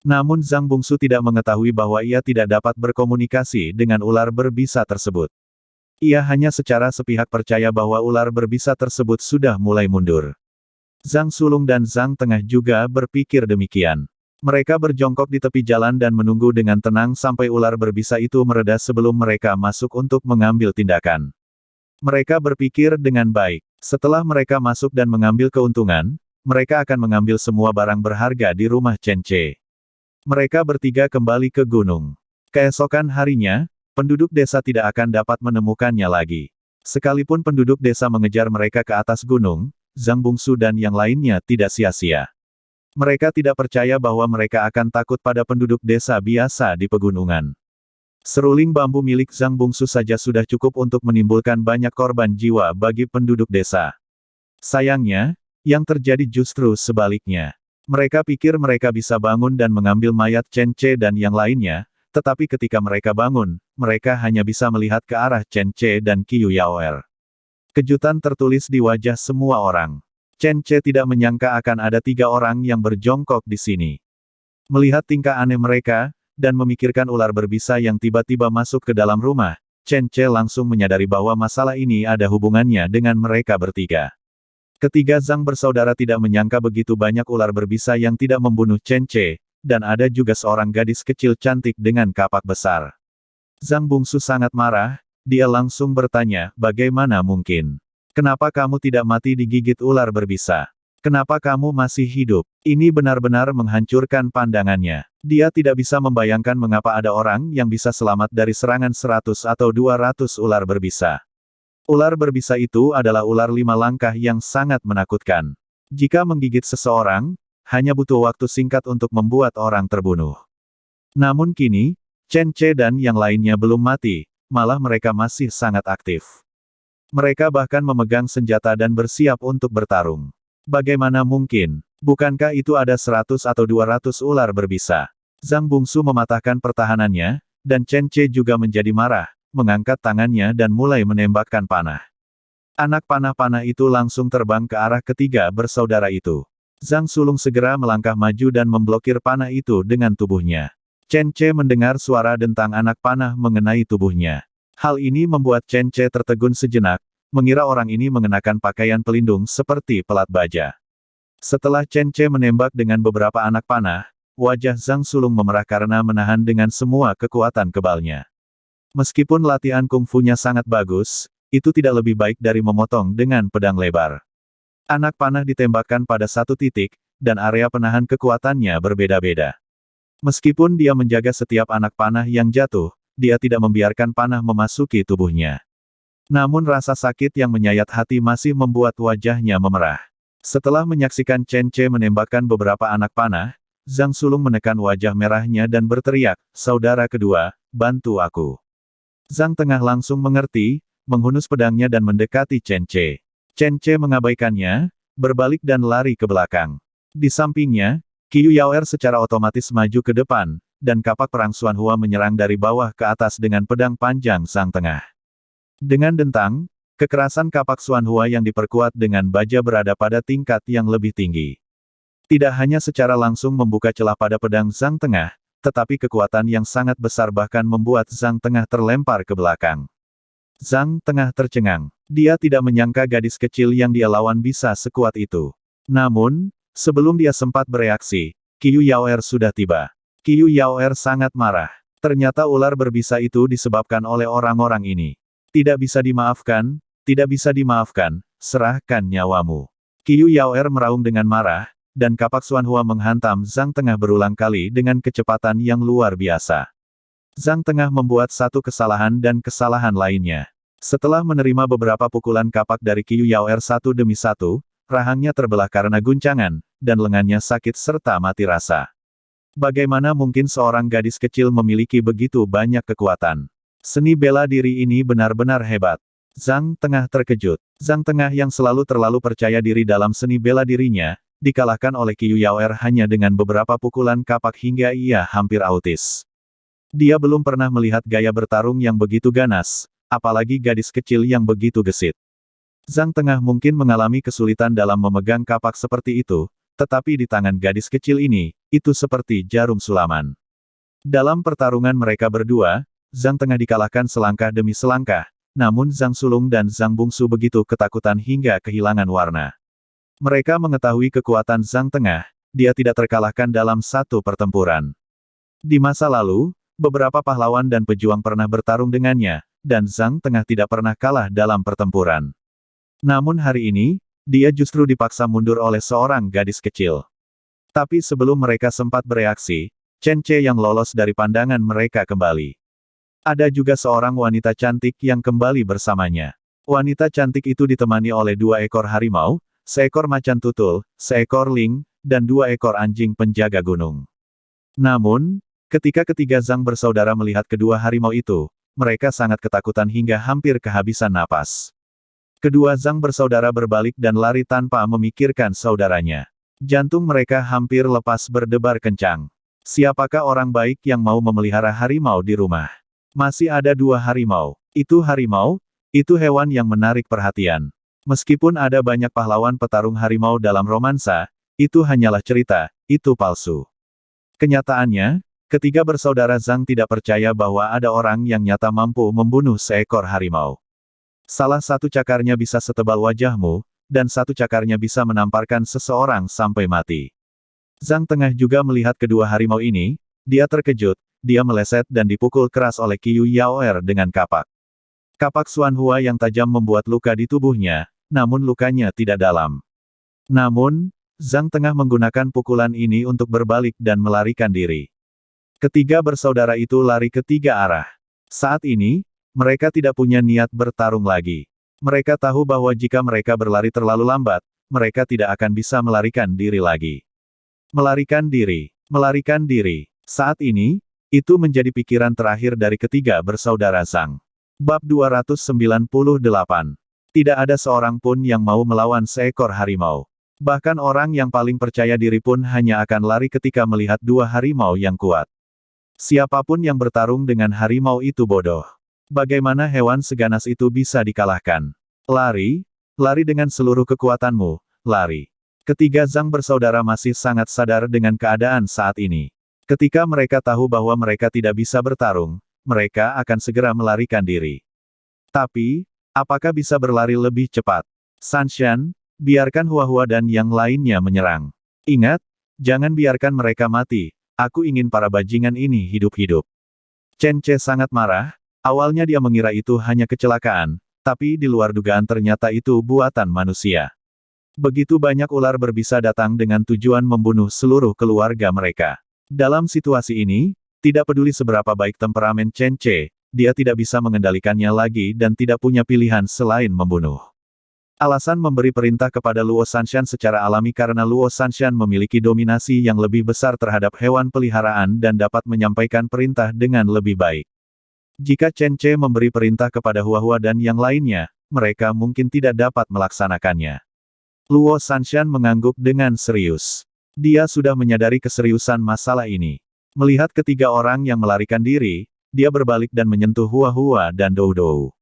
Namun Zhang Bungsu tidak mengetahui bahwa ia tidak dapat berkomunikasi dengan ular berbisa tersebut. Ia hanya secara sepihak percaya bahwa ular berbisa tersebut sudah mulai mundur. Zhang Sulung dan Zhang Tengah juga berpikir demikian. Mereka berjongkok di tepi jalan dan menunggu dengan tenang sampai ular berbisa itu mereda sebelum mereka masuk untuk mengambil tindakan. Mereka berpikir dengan baik. Setelah mereka masuk dan mengambil keuntungan, mereka akan mengambil semua barang berharga di rumah Chen Ce. Mereka bertiga kembali ke gunung. Keesokan harinya, penduduk desa tidak akan dapat menemukannya lagi. Sekalipun penduduk desa mengejar mereka ke atas gunung, Zhang Bungsu dan yang lainnya tidak sia-sia. Mereka tidak percaya bahwa mereka akan takut pada penduduk desa biasa di pegunungan. Seruling bambu milik Zhang Bungsu saja sudah cukup untuk menimbulkan banyak korban jiwa bagi penduduk desa. Sayangnya, yang terjadi justru sebaliknya. Mereka pikir mereka bisa bangun dan mengambil mayat Chen Ce dan yang lainnya, tetapi ketika mereka bangun, mereka hanya bisa melihat ke arah Chen Ce dan Qiu Yaoer. Kejutan tertulis di wajah semua orang. Chen Ce tidak menyangka akan ada 3 orang yang berjongkok di sini. Melihat tingkah aneh mereka, dan memikirkan ular berbisa yang tiba-tiba masuk ke dalam rumah, Chen Ce langsung menyadari bahwa masalah ini ada hubungannya dengan mereka bertiga. Ketiga Zhang bersaudara tidak menyangka begitu banyak ular berbisa yang tidak membunuh Chen Ce, dan ada juga seorang gadis kecil cantik dengan kapak besar. Zhang Bungsu sangat marah, dia langsung bertanya, bagaimana mungkin? Kenapa kamu tidak mati digigit ular berbisa? Kenapa kamu masih hidup? Ini benar-benar menghancurkan pandangannya. Dia tidak bisa membayangkan mengapa ada orang yang bisa selamat dari serangan 100 atau 200 ular berbisa. Ular berbisa itu adalah ular 5 langkah yang sangat menakutkan. Jika menggigit seseorang, hanya butuh waktu singkat untuk membuat orang terbunuh. Namun kini, Chen Ce dan yang lainnya belum mati, malah mereka masih sangat aktif. Mereka bahkan memegang senjata dan bersiap untuk bertarung. Bagaimana mungkin? Bukankah itu ada 100 atau 200 ular berbisa? Zhang Bungsu mematahkan pertahanannya, dan Chen Ce juga menjadi marah, mengangkat tangannya dan mulai menembakkan panah. Anak panah-panah itu langsung terbang ke arah ketiga bersaudara itu. Zhang Sulung segera melangkah maju dan memblokir panah itu dengan tubuhnya. Chen Ce mendengar suara dentang anak panah mengenai tubuhnya. Hal ini membuat Chen Ce tertegun sejenak, mengira orang ini mengenakan pakaian pelindung seperti pelat baja. Setelah Chen Ce menembak dengan beberapa anak panah, wajah Zhang Sulung memerah karena menahan dengan semua kekuatan kebalnya. Meskipun latihan kungfunya sangat bagus, itu tidak lebih baik dari memotong dengan pedang lebar. Anak panah ditembakkan pada satu titik, dan area penahan kekuatannya berbeda-beda. Meskipun dia menjaga setiap anak panah yang jatuh, dia tidak membiarkan panah memasuki tubuhnya. Namun rasa sakit yang menyayat hati masih membuat wajahnya memerah. Setelah menyaksikan Chen Ce menembakkan beberapa anak panah, Zhang Sulung menekan wajah merahnya dan berteriak, saudara kedua, bantu aku. Zhang Tengah langsung mengerti, menghunus pedangnya dan mendekati Chen Ce. Chen Ce mengabaikannya, berbalik dan lari ke belakang. Di sampingnya, Qiu Yaoer secara otomatis maju ke depan, dan kapak perang Xuan Hua menyerang dari bawah ke atas dengan pedang panjang Zhang Tengah. Dengan dentang, kekerasan kapak Xuan Hua yang diperkuat dengan baja berada pada tingkat yang lebih tinggi. Tidak hanya secara langsung membuka celah pada pedang Zhang Tengah, tetapi kekuatan yang sangat besar bahkan membuat Zhang Tengah terlempar ke belakang. Zhang Tengah tercengang. Dia tidak menyangka gadis kecil yang dia lawan bisa sekuat itu. Namun, sebelum dia sempat bereaksi, Qiu Yaoer sudah tiba. Qiu Yaoer sangat marah. Ternyata ular berbisa itu disebabkan oleh orang-orang ini. Tidak bisa dimaafkan, tidak bisa dimaafkan, serahkan nyawamu. Qiu Yaoer meraung dengan marah, dan kapak Xuan Hua menghantam Zhang Tengah berulang kali dengan kecepatan yang luar biasa. Zhang Tengah membuat satu kesalahan dan kesalahan lainnya. Setelah menerima beberapa pukulan kapak dari Qiu Yaoer satu demi satu, rahangnya terbelah karena guncangan, dan lengannya sakit serta mati rasa. Bagaimana mungkin seorang gadis kecil memiliki begitu banyak kekuatan? Seni bela diri ini benar-benar hebat. Zhang Tengah terkejut. Zhang Tengah yang selalu terlalu percaya diri dalam seni bela dirinya, dikalahkan oleh Qiu Yaoer hanya dengan beberapa pukulan kapak hingga ia hampir autis. Dia belum pernah melihat gaya bertarung yang begitu ganas, apalagi gadis kecil yang begitu gesit. Zhang Tengah mungkin mengalami kesulitan dalam memegang kapak seperti itu, tetapi di tangan gadis kecil ini, itu seperti jarum sulaman. Dalam pertarungan mereka berdua, Zhang Tengah dikalahkan selangkah demi selangkah, namun Zhang Sulung dan Zhang Bungsu begitu ketakutan hingga kehilangan warna. Mereka mengetahui kekuatan Zhang Tengah, dia tidak terkalahkan dalam satu pertempuran. Di masa lalu, beberapa pahlawan dan pejuang pernah bertarung dengannya, dan Zhang Tengah tidak pernah kalah dalam pertempuran. Namun hari ini, dia justru dipaksa mundur oleh seorang gadis kecil. Tapi sebelum mereka sempat bereaksi, Chen Che yang lolos dari pandangan mereka kembali. Ada juga seorang wanita cantik yang kembali bersamanya. Wanita cantik itu ditemani oleh 2 ekor harimau, seekor macan tutul, seekor ling, dan 2 ekor anjing penjaga gunung. Namun, ketika ketiga Zhang bersaudara melihat kedua harimau itu, mereka sangat ketakutan hingga hampir kehabisan napas. Kedua Zhang bersaudara berbalik dan lari tanpa memikirkan saudaranya. Jantung mereka hampir lepas berdebar kencang. Siapakah orang baik yang mau memelihara harimau di rumah? Masih ada 2 harimau. Itu hewan yang menarik perhatian. Meskipun ada banyak pahlawan petarung harimau dalam romansa, itu hanyalah cerita, itu palsu. Kenyataannya, ketiga bersaudara Zhang tidak percaya bahwa ada orang yang nyata mampu membunuh seekor harimau. Salah satu cakarnya bisa setebal wajahmu, dan satu cakarnya bisa menamparkan seseorang sampai mati. Zhang Tengah juga melihat kedua harimau ini, dia terkejut, dia meleset dan dipukul keras oleh Qiu Yaoer dengan kapak. Kapak Xuanhua yang tajam membuat luka di tubuhnya, namun lukanya tidak dalam. Namun, Zhang Tengah menggunakan pukulan ini untuk berbalik dan melarikan diri. Ketiga bersaudara itu lari ke 3 arah. Saat ini, mereka tidak punya niat bertarung lagi. Mereka tahu bahwa jika mereka berlari terlalu lambat, mereka tidak akan bisa melarikan diri lagi. Melarikan diri. Saat ini, itu menjadi pikiran terakhir dari ketiga bersaudara Zhang. Bab 298. Tidak ada seorang pun yang mau melawan seekor harimau. Bahkan orang yang paling percaya diri pun hanya akan lari ketika melihat 2 harimau yang kuat. Siapapun yang bertarung dengan harimau itu bodoh. Bagaimana hewan seganas itu bisa dikalahkan? Lari dengan seluruh kekuatanmu, lari. Ketiga Zhang bersaudara masih sangat sadar dengan keadaan saat ini. Ketika mereka tahu bahwa mereka tidak bisa bertarung, mereka akan segera melarikan diri. Tapi, apakah bisa berlari lebih cepat? Sanshan, biarkan Huahua dan yang lainnya menyerang. Ingat, jangan biarkan mereka mati, aku ingin para bajingan ini hidup-hidup. Chen Che sangat marah, awalnya dia mengira itu hanya kecelakaan, tapi di luar dugaan ternyata itu buatan manusia. Begitu banyak ular berbisa datang dengan tujuan membunuh seluruh keluarga mereka. Dalam situasi ini, tidak peduli seberapa baik temperamen Chen Che, dia tidak bisa mengendalikannya lagi dan tidak punya pilihan selain membunuh. Alasan memberi perintah kepada Luo Sanshan secara alami karena Luo Sanshan memiliki dominasi yang lebih besar terhadap hewan peliharaan dan dapat menyampaikan perintah dengan lebih baik. Jika Chen Che memberi perintah kepada Huahua dan yang lainnya, mereka mungkin tidak dapat melaksanakannya. Luo Sanshan mengangguk dengan serius. Dia sudah menyadari keseriusan masalah ini. Melihat ketiga orang yang melarikan diri, dia berbalik dan menyentuh Huahua dan Doudou.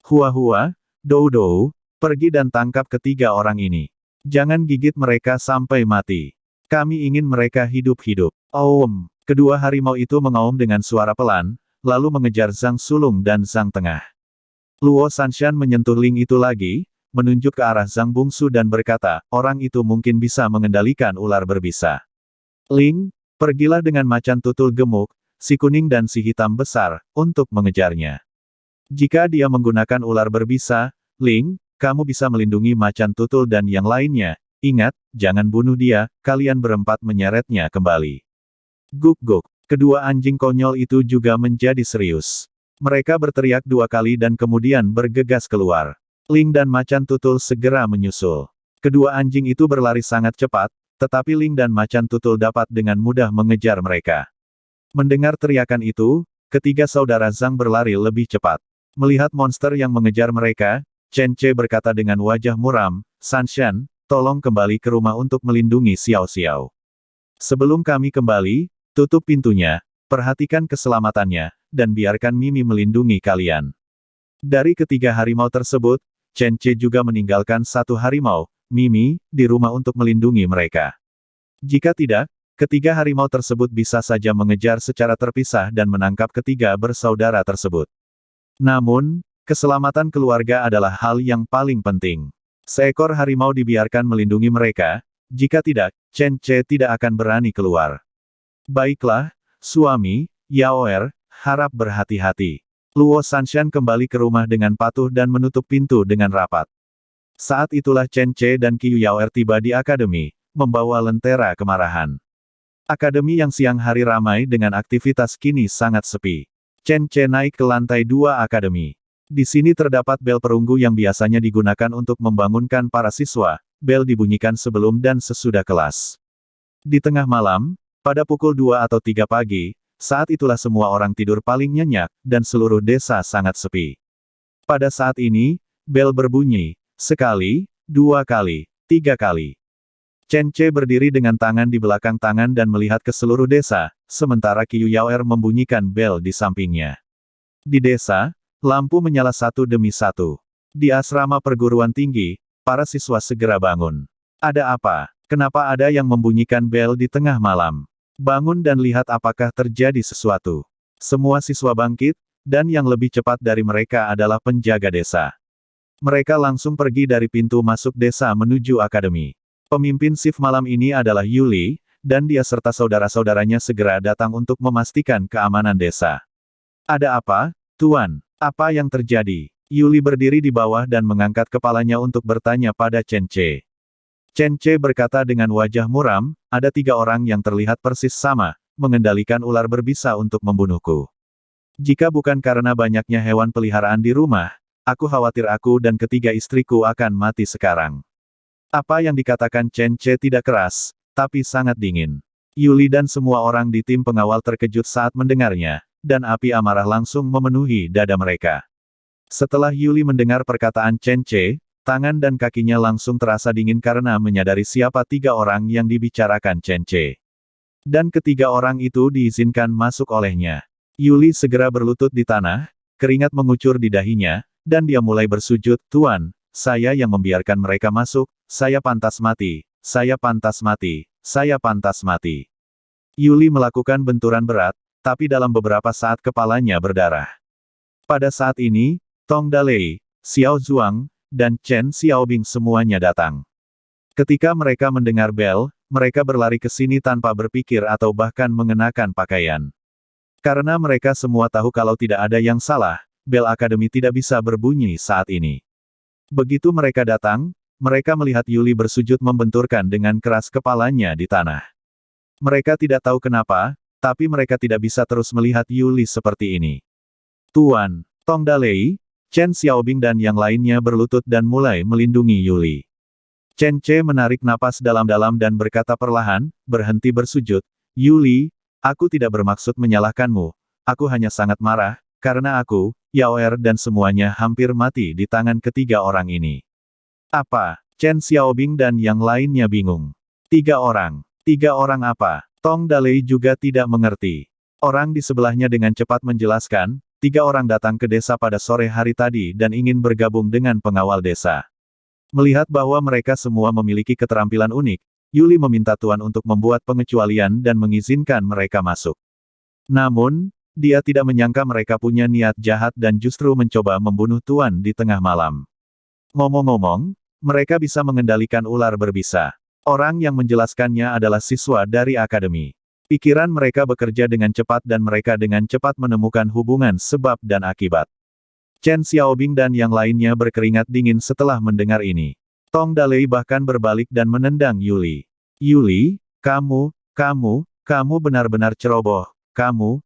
Huahua, Doudou, pergi dan tangkap ketiga orang ini. Jangan gigit mereka sampai mati. Kami ingin mereka hidup-hidup. Aum, kedua harimau itu mengaum dengan suara pelan, lalu mengejar Zhang Sulung dan Zhang Tengah. Luo Sanshan menyentuh Ling itu lagi, menunjuk ke arah Zhang Bungsu dan berkata, orang itu mungkin bisa mengendalikan ular berbisa. Ling, pergilah dengan macan tutul gemuk, si kuning dan si hitam besar, untuk mengejarnya. Jika dia menggunakan ular berbisa, Ling, kamu bisa melindungi macan tutul dan yang lainnya. Ingat, jangan bunuh dia, kalian berempat menyeretnya kembali. Guk-guk, kedua anjing konyol itu juga menjadi serius. Mereka berteriak 2 kali dan kemudian bergegas keluar. Ling dan macan tutul segera menyusul. Kedua anjing itu berlari sangat cepat, tetapi Ling dan macan tutul dapat dengan mudah mengejar mereka. Mendengar teriakan itu, ketiga saudara Zhang berlari lebih cepat. Melihat monster yang mengejar mereka, Chen Che berkata dengan wajah muram, Sanshan, tolong kembali ke rumah untuk melindungi Xiao Xiao. Sebelum kami kembali, tutup pintunya, perhatikan keselamatannya, dan biarkan Mimi melindungi kalian. Dari ketiga harimau tersebut, Chen Che juga meninggalkan 1 harimau, Mimi, di rumah untuk melindungi mereka. Jika tidak, ketiga harimau tersebut bisa saja mengejar secara terpisah dan menangkap ketiga bersaudara tersebut. Namun, keselamatan keluarga adalah hal yang paling penting. Seekor harimau dibiarkan melindungi mereka, jika tidak, Chen Che tidak akan berani keluar. Baiklah, suami, Yaoer, harap berhati-hati. Luo Sanshan kembali ke rumah dengan patuh dan menutup pintu dengan rapat. Saat itulah Chen Che dan Qiu Yaoer tiba di akademi, membawa lentera kemarahan. Akademi yang siang hari ramai dengan aktivitas kini sangat sepi. Chen Che naik ke lantai 2 akademi. Di sini terdapat bel perunggu yang biasanya digunakan untuk membangunkan para siswa. Bel dibunyikan sebelum dan sesudah kelas. Di tengah malam, pada pukul 2 atau 3 pagi, saat itulah semua orang tidur paling nyenyak, dan seluruh desa sangat sepi. Pada saat ini, bel berbunyi, sekali, 2 kali, 3 kali. Chen Che berdiri dengan tangan di belakang tangan dan melihat ke seluruh desa, sementara Qiu Yaoer membunyikan bel di sampingnya. Di desa, lampu menyala satu demi satu. Di asrama perguruan tinggi, para siswa segera bangun. Ada apa? Kenapa ada yang membunyikan bel di tengah malam? Bangun dan lihat apakah terjadi sesuatu. Semua siswa bangkit, dan yang lebih cepat dari mereka adalah penjaga desa. Mereka langsung pergi dari pintu masuk desa menuju akademi. Pemimpin shift malam ini adalah Yuli, dan dia serta saudara-saudaranya segera datang untuk memastikan keamanan desa. Ada apa, Tuan? Apa yang terjadi? Yuli berdiri di bawah dan mengangkat kepalanya untuk bertanya pada Chen Che. Chen Che berkata dengan wajah muram, ada 3 orang yang terlihat persis sama, mengendalikan ular berbisa untuk membunuhku. Jika bukan karena banyaknya hewan peliharaan di rumah, aku khawatir aku dan ketiga istriku akan mati sekarang. Apa yang dikatakan Chen Che tidak keras, tapi sangat dingin. Yuli dan semua orang di tim pengawal terkejut saat mendengarnya, dan api amarah langsung memenuhi dada mereka. Setelah Yuli mendengar perkataan Chen Che, tangan dan kakinya langsung terasa dingin karena menyadari siapa 3 orang yang dibicarakan Chen Che. Dan ketiga orang itu diizinkan masuk olehnya. Yuli segera berlutut di tanah, keringat mengucur di dahinya, dan dia mulai bersujud, Tuan, saya yang membiarkan mereka masuk, saya pantas mati, saya pantas mati, saya pantas mati. Yuli melakukan benturan berat, tapi dalam beberapa saat kepalanya berdarah. Pada saat ini, Tong Dalei, Xiao Zhuang, dan Chen Xiaobing semuanya datang. Ketika mereka mendengar bel, mereka berlari ke sini tanpa berpikir atau bahkan mengenakan pakaian. Karena mereka semua tahu kalau tidak ada yang salah, bel akademi tidak bisa berbunyi saat ini. Begitu mereka datang, mereka melihat Yuli bersujud membenturkan dengan keras kepalanya di tanah. Mereka tidak tahu kenapa, tapi mereka tidak bisa terus melihat Yuli seperti ini. Tuan, Tong Dalei, Chen Xiaobing dan yang lainnya berlutut dan mulai melindungi Yuli. Chen Che menarik napas dalam-dalam dan berkata perlahan, berhenti bersujud, Yuli, aku tidak bermaksud menyalahkanmu, aku hanya sangat marah, karena aku, Yaoer dan semuanya hampir mati di tangan ketiga orang ini. Apa? Chen Xiaobing dan yang lainnya bingung. 3 orang. 3 orang apa? Tong Dalei juga tidak mengerti. Orang di sebelahnya dengan cepat menjelaskan, 3 orang datang ke desa pada sore hari tadi dan ingin bergabung dengan pengawal desa. Melihat bahwa mereka semua memiliki keterampilan unik, Yuli meminta Tuan untuk membuat pengecualian dan mengizinkan mereka masuk. Namun, dia tidak menyangka mereka punya niat jahat dan justru mencoba membunuh Tuan di tengah malam. Ngomong-ngomong, mereka bisa mengendalikan ular berbisa. Orang yang menjelaskannya adalah siswa dari akademi. Pikiran mereka bekerja dengan cepat dan mereka dengan cepat menemukan hubungan sebab dan akibat. Chen Xiaobing dan yang lainnya berkeringat dingin setelah mendengar ini. Tong Dalei bahkan berbalik dan menendang Yuli. Yuli, kamu benar-benar ceroboh, kamu.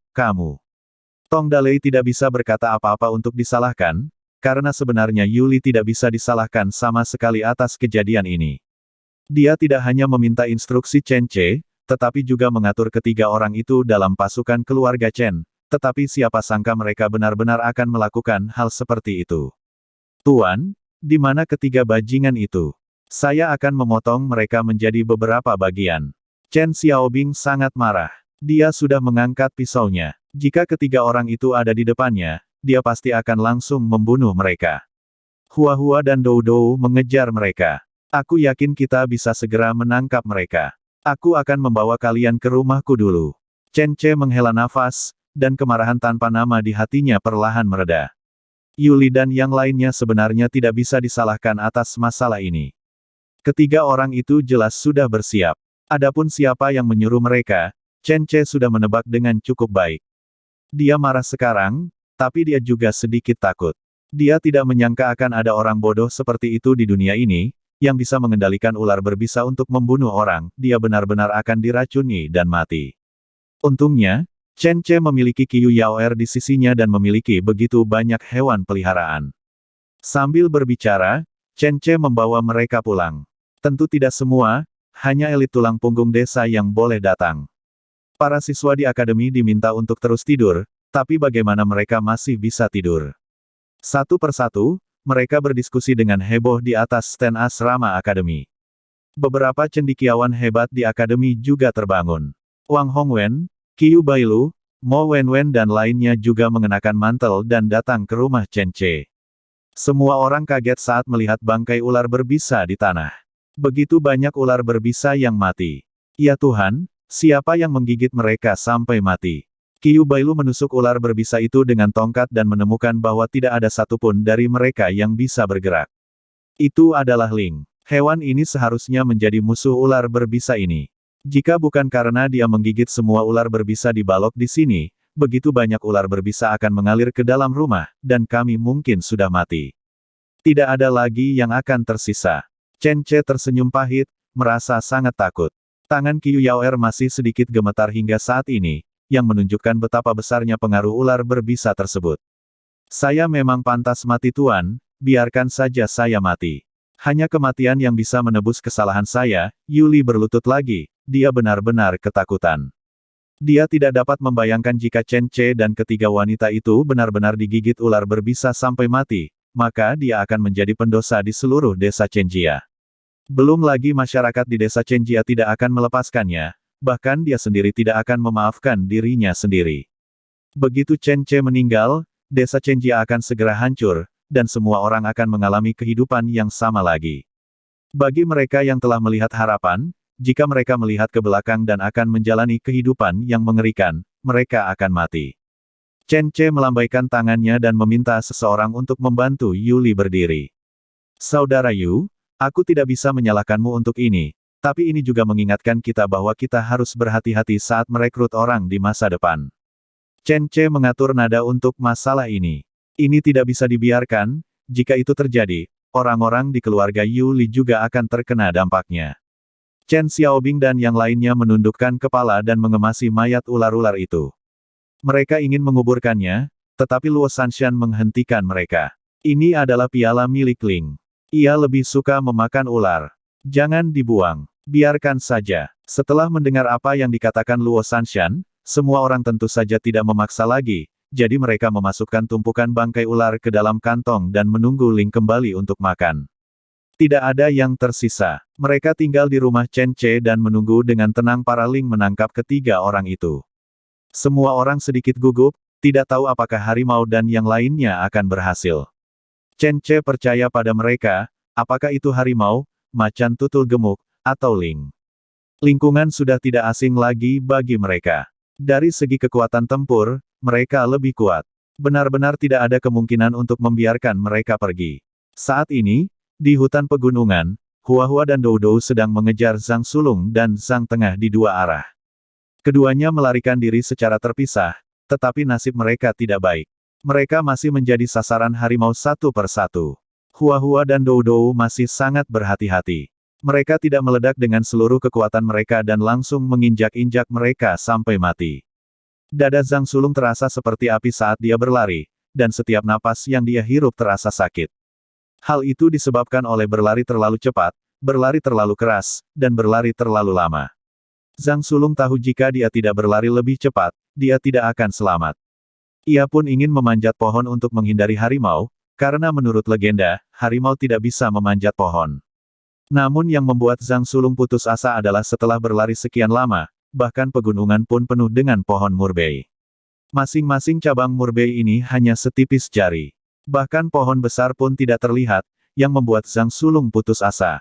Tong Dalei tidak bisa berkata apa-apa untuk disalahkan, karena sebenarnya Yuli tidak bisa disalahkan sama sekali atas kejadian ini. Dia tidak hanya meminta instruksi Chen Che, tetapi juga mengatur ketiga orang itu dalam pasukan keluarga Chen, tetapi siapa sangka mereka benar-benar akan melakukan hal seperti itu. Tuan, di mana ketiga bajingan itu? Saya akan memotong mereka menjadi beberapa bagian. Chen Xiaobing sangat marah. Dia sudah mengangkat pisaunya. Jika ketiga orang itu ada di depannya, dia pasti akan langsung membunuh mereka. Hua Hua dan Dou Dou mengejar mereka. Aku yakin kita bisa segera menangkap mereka. Aku akan membawa kalian ke rumahku dulu. Chen Che menghela nafas, dan kemarahan tanpa nama di hatinya perlahan mereda. Yuli dan yang lainnya sebenarnya tidak bisa disalahkan atas masalah ini. Ketiga orang itu jelas sudah bersiap. Adapun siapa yang menyuruh mereka, Chen Che sudah menebak dengan cukup baik. Dia marah sekarang, tapi dia juga sedikit takut. Dia tidak menyangka akan ada orang bodoh seperti itu di dunia ini, yang bisa mengendalikan ular berbisa untuk membunuh orang, dia benar-benar akan diracuni dan mati. Untungnya, Chen Ce memiliki Qiyu Yaoer di sisinya dan memiliki begitu banyak hewan peliharaan. Sambil berbicara, Chen Ce membawa mereka pulang. Tentu tidak semua, hanya elit tulang punggung desa yang boleh datang. Para siswa di akademi diminta untuk terus tidur, tapi bagaimana mereka masih bisa tidur? Satu persatu, mereka berdiskusi dengan heboh di atas stand asrama akademi. Beberapa cendekiawan hebat di akademi juga terbangun. Wang Hongwen, Qiu Bailu, Mo Wenwen dan lainnya juga mengenakan mantel dan datang ke rumah Chen Ce. Semua orang kaget saat melihat bangkai ular berbisa di tanah. Begitu banyak ular berbisa yang mati. Ya Tuhan, siapa yang menggigit mereka sampai mati? Qiu Bailu menusuk ular berbisa itu dengan tongkat dan menemukan bahwa tidak ada satupun dari mereka yang bisa bergerak. Itu adalah Ling. Hewan ini seharusnya menjadi musuh ular berbisa ini. Jika bukan karena dia menggigit semua ular berbisa di balok di sini, begitu banyak ular berbisa akan mengalir ke dalam rumah, dan kami mungkin sudah mati. Tidak ada lagi yang akan tersisa. Chen Ce tersenyum pahit, merasa sangat takut. Tangan Qiu Yaoer masih sedikit gemetar hingga saat ini, yang menunjukkan betapa besarnya pengaruh ular berbisa tersebut. Saya memang pantas mati Tuan, biarkan saja saya mati. Hanya kematian yang bisa menebus kesalahan saya, Yuli berlutut lagi, dia benar-benar ketakutan. Dia tidak dapat membayangkan jika Chen Ce dan ketiga wanita itu benar-benar digigit ular berbisa sampai mati, maka dia akan menjadi pendosa di seluruh desa Chenjia. Belum lagi masyarakat di desa Chenjia tidak akan melepaskannya, bahkan dia sendiri tidak akan memaafkan dirinya sendiri. Begitu Chen Ce meninggal, desa Chenjia akan segera hancur, dan semua orang akan mengalami kehidupan yang sama lagi. Bagi mereka yang telah melihat harapan, jika mereka melihat ke belakang dan akan menjalani kehidupan yang mengerikan, mereka akan mati. Chen Ce melambaikan tangannya dan meminta seseorang untuk membantu Yuli berdiri. Saudara Yu, aku tidak bisa menyalahkanmu untuk ini. Tapi ini juga mengingatkan kita bahwa kita harus berhati-hati saat merekrut orang di masa depan. Chen Ce mengatur nada untuk masalah ini. Ini tidak bisa dibiarkan, jika itu terjadi, orang-orang di keluarga Yu Li juga akan terkena dampaknya. Chen Xiaobing dan yang lainnya menundukkan kepala dan mengemasi mayat ular-ular itu. Mereka ingin menguburkannya, tetapi Luo Sanshan menghentikan mereka. Ini adalah piala milik Ling. Ia lebih suka memakan ular. Jangan dibuang. Biarkan saja. Setelah mendengar apa yang dikatakan Luo Sanshan, semua orang tentu saja tidak memaksa lagi, jadi mereka memasukkan tumpukan bangkai ular ke dalam kantong dan menunggu Ling kembali untuk makan. Tidak ada yang tersisa. Mereka tinggal di rumah Chen Ce dan menunggu dengan tenang para Ling menangkap ketiga orang itu. Semua orang sedikit gugup, tidak tahu apakah harimau dan yang lainnya akan berhasil. Chen Ce percaya pada mereka, apakah itu harimau, macan tutul gemuk, atau Ling. Lingkungan sudah tidak asing lagi bagi mereka. Dari segi kekuatan tempur, mereka lebih kuat. Benar-benar tidak ada kemungkinan untuk membiarkan mereka pergi. Saat ini, di hutan pegunungan, Hua-Hua dan Dou-Dou sedang mengejar Zhang Sulung dan Zhang Tengah di dua arah. Keduanya melarikan diri secara terpisah, tetapi nasib mereka tidak baik. Mereka masih menjadi sasaran harimau satu persatu. Hua-Hua dan Dou-Dou masih sangat berhati-hati. Mereka tidak meledak dengan seluruh kekuatan mereka dan langsung menginjak-injak mereka sampai mati. Dada Zhang Sulung terasa seperti api saat dia berlari, dan setiap napas yang dia hirup terasa sakit. Hal itu disebabkan oleh berlari terlalu cepat, berlari terlalu keras, dan berlari terlalu lama. Zhang Sulung tahu jika dia tidak berlari lebih cepat, dia tidak akan selamat. Ia pun ingin memanjat pohon untuk menghindari harimau, karena menurut legenda, harimau tidak bisa memanjat pohon. Namun yang membuat Zhang Sulung putus asa adalah setelah berlari sekian lama, bahkan pegunungan pun penuh dengan pohon murbei. Masing-masing cabang murbei ini hanya setipis jari. Bahkan pohon besar pun tidak terlihat, yang membuat Zhang Sulung putus asa.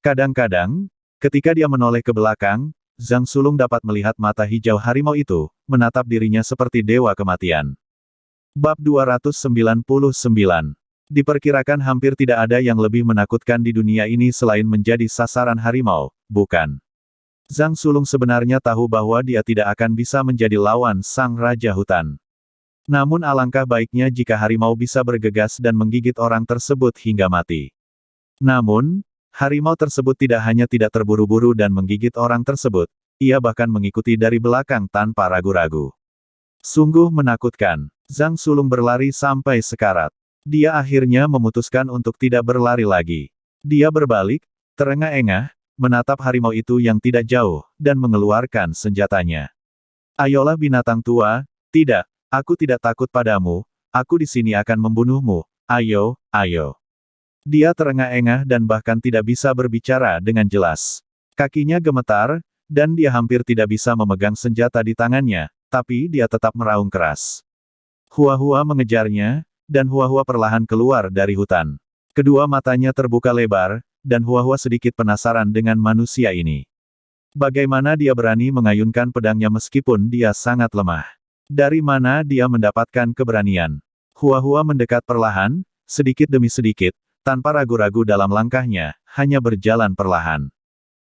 Kadang-kadang, ketika dia menoleh ke belakang, Zhang Sulung dapat melihat mata hijau harimau itu, menatap dirinya seperti dewa kematian. Bab 299. Diperkirakan hampir tidak ada yang lebih menakutkan di dunia ini selain menjadi sasaran harimau, bukan? Zhang Sulung sebenarnya tahu bahwa dia tidak akan bisa menjadi lawan sang Raja Hutan. Namun alangkah baiknya jika harimau bisa bergegas dan menggigit orang tersebut hingga mati. Namun, harimau tersebut tidak hanya tidak terburu-buru dan menggigit orang tersebut, ia bahkan mengikuti dari belakang tanpa ragu-ragu. Sungguh menakutkan. Zhang Sulung berlari sampai sekarat. Dia akhirnya memutuskan untuk tidak berlari lagi. Dia berbalik, terengah-engah, menatap harimau itu yang tidak jauh, dan mengeluarkan senjatanya. Ayolah binatang tua, tidak, aku tidak takut padamu, aku di sini akan membunuhmu, ayo, ayo. Dia terengah-engah dan bahkan tidak bisa berbicara dengan jelas. Kakinya gemetar, dan dia hampir tidak bisa memegang senjata di tangannya, tapi dia tetap meraung keras. Hua-Hua mengejarnya, dan Hua-Hua perlahan keluar dari hutan. Kedua matanya terbuka lebar, dan Hua-Hua sedikit penasaran dengan manusia ini. Bagaimana dia berani mengayunkan pedangnya meskipun dia sangat lemah? Dari mana dia mendapatkan keberanian? Hua-Hua mendekat perlahan, sedikit demi sedikit, tanpa ragu-ragu dalam langkahnya, hanya berjalan perlahan.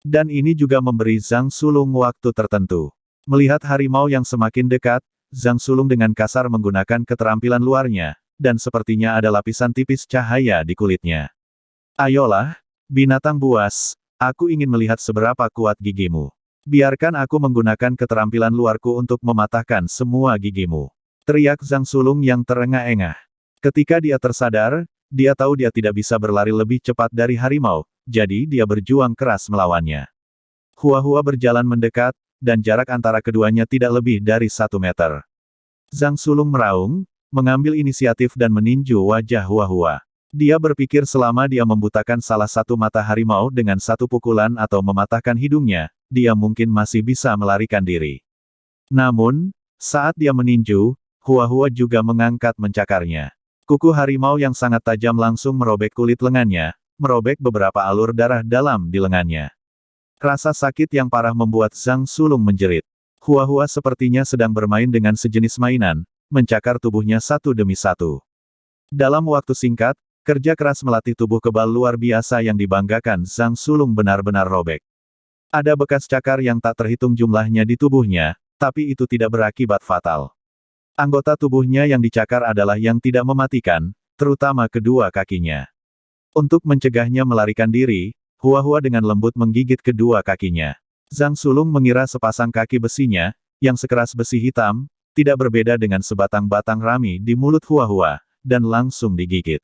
Dan ini juga memberi Zhang Sulung waktu tertentu. Melihat harimau yang semakin dekat, Zhang Sulung dengan kasar menggunakan keterampilan luarnya, dan sepertinya ada lapisan tipis cahaya di kulitnya. Ayolah, binatang buas, aku ingin melihat seberapa kuat gigimu. Biarkan aku menggunakan keterampilan luarku untuk mematahkan semua gigimu. Teriak Zhang Sulung yang terengah-engah. Ketika dia tersadar, dia tahu dia tidak bisa berlari lebih cepat dari harimau, jadi dia berjuang keras melawannya. Hua-Hua berjalan mendekat, dan jarak antara keduanya tidak lebih dari 1 meter. Zhang Sulung meraung, mengambil inisiatif dan meninju wajah Hua-Hua. Dia berpikir selama dia membutakan salah satu mata harimau dengan satu pukulan atau mematahkan hidungnya, dia mungkin masih bisa melarikan diri. Namun, saat dia meninju, Hua-Hua juga mengangkat mencakarnya. Kuku harimau yang sangat tajam langsung merobek kulit lengannya, merobek beberapa alur darah dalam di lengannya. Rasa sakit yang parah membuat Zhang Sulung menjerit. Hua-Hua sepertinya sedang bermain dengan sejenis mainan, mencakar tubuhnya satu demi satu. Dalam waktu singkat, kerja keras melatih tubuh kebal luar biasa yang dibanggakan Zhang Sulung benar-benar robek. Ada bekas cakar yang tak terhitung jumlahnya di tubuhnya, tapi itu tidak berakibat fatal. Anggota tubuhnya yang dicakar adalah yang tidak mematikan, terutama kedua kakinya. Untuk mencegahnya melarikan diri, Hua-Hua dengan lembut menggigit kedua kakinya. Zhang Sulung mengira sepasang kaki besinya, yang sekeras besi hitam, tidak berbeda dengan sebatang batang rami di mulut Hua-Hua, dan langsung digigit.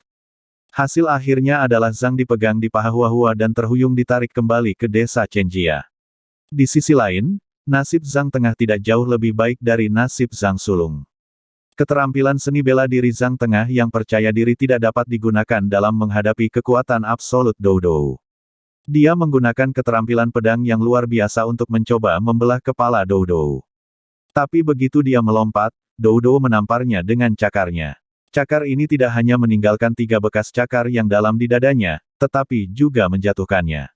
Hasil akhirnya adalah Zhang dipegang di paha Hua-Hua dan terhuyung ditarik kembali ke desa Chenjia. Di sisi lain, nasib Zhang Tengah tidak jauh lebih baik dari nasib Zhang Sulung. Keterampilan seni bela diri Zhang Tengah yang percaya diri tidak dapat digunakan dalam menghadapi kekuatan absolut Dou Dou. Dia menggunakan keterampilan pedang yang luar biasa untuk mencoba membelah kepala Dou Dou. Tapi begitu dia melompat, Dou Dou menamparnya dengan cakarnya. Cakar ini tidak hanya meninggalkan 3 bekas cakar yang dalam di dadanya, tetapi juga menjatuhkannya.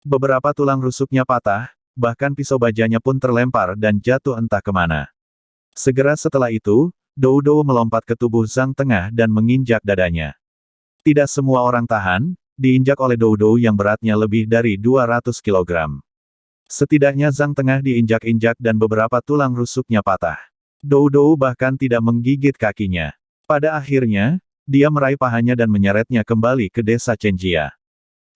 Beberapa tulang rusuknya patah, bahkan pisau bajanya pun terlempar dan jatuh entah kemana. Segera setelah itu, Dou Dou melompat ke tubuh Zhang Tengah dan menginjak dadanya. Tidak semua orang tahan, diinjak oleh Dou Dou yang beratnya lebih dari 200 kg. Setidaknya Zhang Tengah diinjak-injak dan beberapa tulang rusuknya patah. Dou Dou bahkan tidak menggigit kakinya. Pada akhirnya, dia meraih pahanya dan menyeretnya kembali ke desa Chenjia.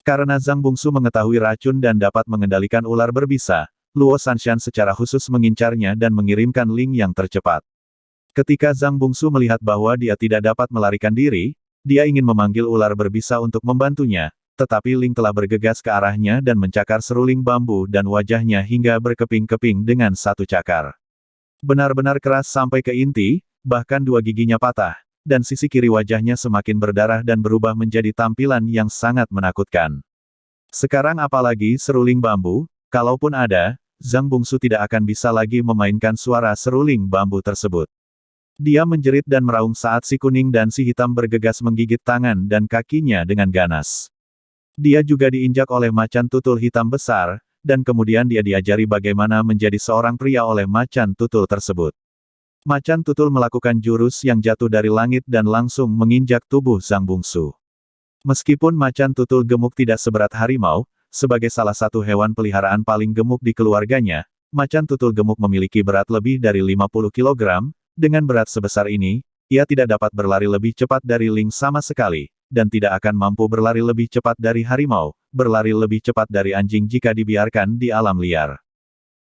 Karena Zhang Bungsu mengetahui racun dan dapat mengendalikan ular berbisa, Luo Sanshan secara khusus mengincarnya dan mengirimkan Ling yang tercepat. Ketika Zhang Bungsu melihat bahwa dia tidak dapat melarikan diri, dia ingin memanggil ular berbisa untuk membantunya, tetapi Ling telah bergegas ke arahnya dan mencakar seruling bambu dan wajahnya hingga berkeping-keping dengan satu cakar. Benar-benar keras sampai ke inti, bahkan 2 giginya patah, dan sisi kiri wajahnya semakin berdarah dan berubah menjadi tampilan yang sangat menakutkan. Sekarang apalagi seruling bambu, kalaupun ada, Zhang Bungsu tidak akan bisa lagi memainkan suara seruling bambu tersebut. Dia menjerit dan meraung saat si kuning dan si hitam bergegas menggigit tangan dan kakinya dengan ganas. Dia juga diinjak oleh macan tutul hitam besar, dan kemudian dia diajari bagaimana menjadi seorang pria oleh macan tutul tersebut. Macan tutul melakukan jurus yang jatuh dari langit dan langsung menginjak tubuh Zhang Bungsu. Meskipun macan tutul gemuk tidak seberat harimau, sebagai salah satu hewan peliharaan paling gemuk di keluarganya, macan tutul gemuk memiliki berat lebih dari 50 kg, Dengan berat sebesar ini, ia tidak dapat berlari lebih cepat dari Ling sama sekali, dan tidak akan mampu berlari lebih cepat dari harimau, berlari lebih cepat dari anjing jika dibiarkan di alam liar.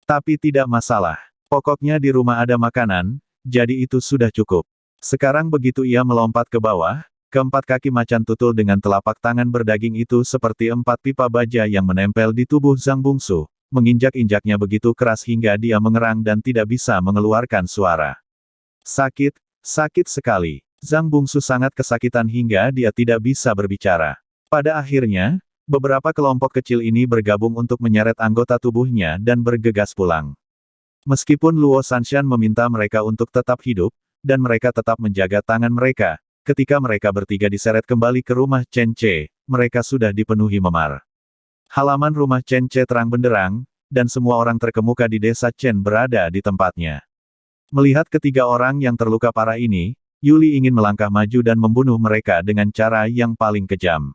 Tapi tidak masalah. Pokoknya di rumah ada makanan, jadi itu sudah cukup. Sekarang begitu ia melompat ke bawah, keempat kaki macan tutul dengan telapak tangan berdaging itu seperti 4 pipa baja yang menempel di tubuh Zhang Bungsu, menginjak-injaknya begitu keras hingga dia mengerang dan tidak bisa mengeluarkan suara. Sakit, sakit sekali. Zhang Bungsu sangat kesakitan hingga dia tidak bisa berbicara. Pada akhirnya, beberapa kelompok kecil ini bergabung untuk menyeret anggota tubuhnya dan bergegas pulang. Meskipun Luo Sanshan meminta mereka untuk tetap hidup, dan mereka tetap menjaga tangan mereka, ketika mereka bertiga diseret kembali ke rumah Chen Che, mereka sudah dipenuhi memar. Halaman rumah Chen Che terang benderang, dan semua orang terkemuka di desa Chen berada di tempatnya. Melihat ketiga orang yang terluka parah ini, Yuli ingin melangkah maju dan membunuh mereka dengan cara yang paling kejam.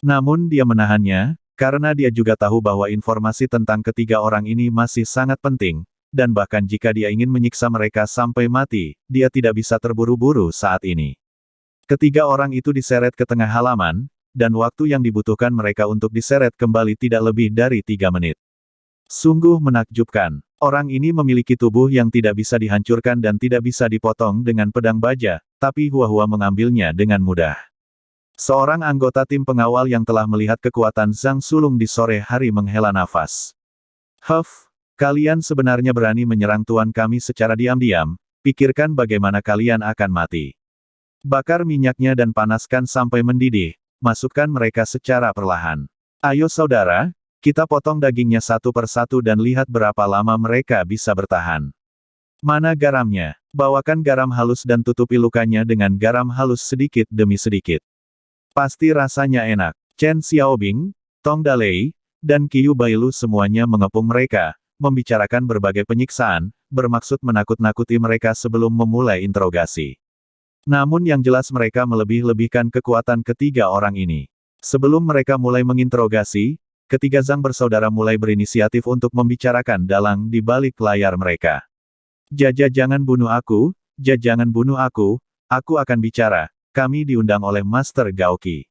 Namun dia menahannya, karena dia juga tahu bahwa informasi tentang ketiga orang ini masih sangat penting, dan bahkan jika dia ingin menyiksa mereka sampai mati, dia tidak bisa terburu-buru saat ini. Ketiga orang itu diseret ke tengah halaman, dan waktu yang dibutuhkan mereka untuk diseret kembali tidak lebih dari 3 menit. Sungguh menakjubkan. Orang ini memiliki tubuh yang tidak bisa dihancurkan dan tidak bisa dipotong dengan pedang baja, tapi Hua-Hua mengambilnya dengan mudah. Seorang anggota tim pengawal yang telah melihat kekuatan Zhang Sulung di sore hari menghela nafas. Kalian sebenarnya berani menyerang tuan kami secara diam-diam, pikirkan bagaimana kalian akan mati. Bakar minyaknya dan panaskan sampai mendidih, masukkan mereka secara perlahan. Ayo saudara, kita potong dagingnya satu persatu dan lihat berapa lama mereka bisa bertahan. Mana garamnya? Bawakan garam halus dan tutupi lukanya dengan garam halus sedikit demi sedikit. Pasti rasanya enak. Chen Xiaobing, Tong Dalei, dan Qiu Bailu semuanya mengepung mereka, membicarakan berbagai penyiksaan, bermaksud menakut-nakuti mereka sebelum memulai interogasi. Namun yang jelas mereka melebih-lebihkan kekuatan ketiga orang ini. Sebelum mereka mulai menginterogasi, ketiga Zhang bersaudara mulai berinisiatif untuk membicarakan dalang di balik layar mereka. Jaja jangan bunuh aku, jangan bunuh aku akan bicara, kami diundang oleh Master Gaoqi.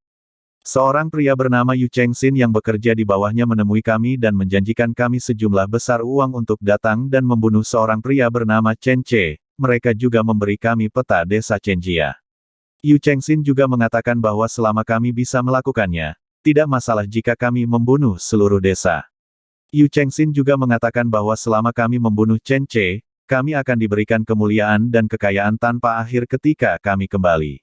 Seorang pria bernama Yu Chengxin yang bekerja di bawahnya menemui kami dan menjanjikan kami sejumlah besar uang untuk datang dan membunuh seorang pria bernama Chen Che, mereka juga memberi kami peta desa Chenjia. Yu Chengxin juga mengatakan bahwa selama kami bisa melakukannya, tidak masalah jika kami membunuh seluruh desa. Yu Chengxin juga mengatakan bahwa selama kami membunuh Chen Che, kami akan diberikan kemuliaan dan kekayaan tanpa akhir ketika kami kembali.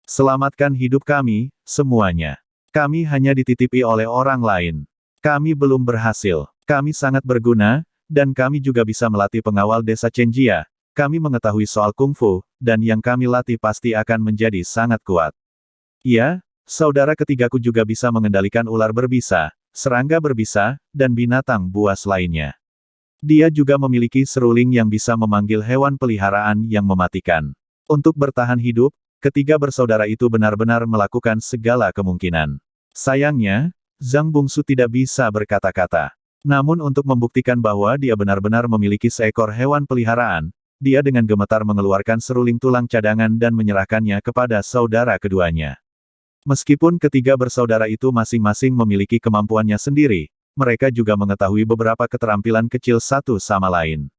Selamatkan hidup kami, semuanya. Kami hanya dititipi oleh orang lain. Kami belum berhasil. Kami sangat berguna, dan kami juga bisa melatih pengawal desa Chenjia. Kami mengetahui soal kungfu, dan yang kami latih pasti akan menjadi sangat kuat. Ya, saudara ketigaku juga bisa mengendalikan ular berbisa, serangga berbisa, dan binatang buas lainnya. Dia juga memiliki seruling yang bisa memanggil hewan peliharaan yang mematikan. Untuk bertahan hidup, ketiga bersaudara itu benar-benar melakukan segala kemungkinan. Sayangnya, Zhang Bungsu tidak bisa berkata-kata. Namun untuk membuktikan bahwa dia benar-benar memiliki seekor hewan peliharaan, dia dengan gemetar mengeluarkan seruling tulang cadangan dan menyerahkannya kepada saudara keduanya. Meskipun ketiga bersaudara itu masing-masing memiliki kemampuannya sendiri, mereka juga mengetahui beberapa keterampilan kecil satu sama lain.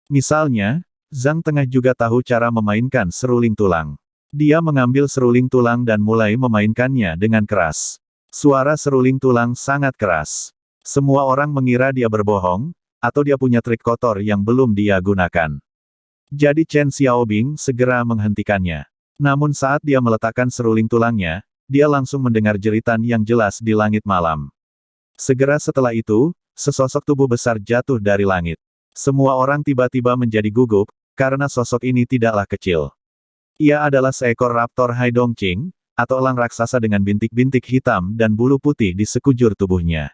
Misalnya, Zhang Tengah juga tahu cara memainkan seruling tulang. Dia mengambil seruling tulang dan mulai memainkannya dengan keras. Suara seruling tulang sangat keras. Semua orang mengira dia berbohong, atau dia punya trik kotor yang belum dia gunakan. Jadi Chen Xiaobing segera menghentikannya. Namun saat dia meletakkan seruling tulangnya, dia langsung mendengar jeritan yang jelas di langit malam. Segera setelah itu, sesosok tubuh besar jatuh dari langit. Semua orang tiba-tiba menjadi gugup, karena sosok ini tidaklah kecil. Ia adalah seekor raptor Haidongqing, atau elang raksasa dengan bintik-bintik hitam dan bulu putih di sekujur tubuhnya.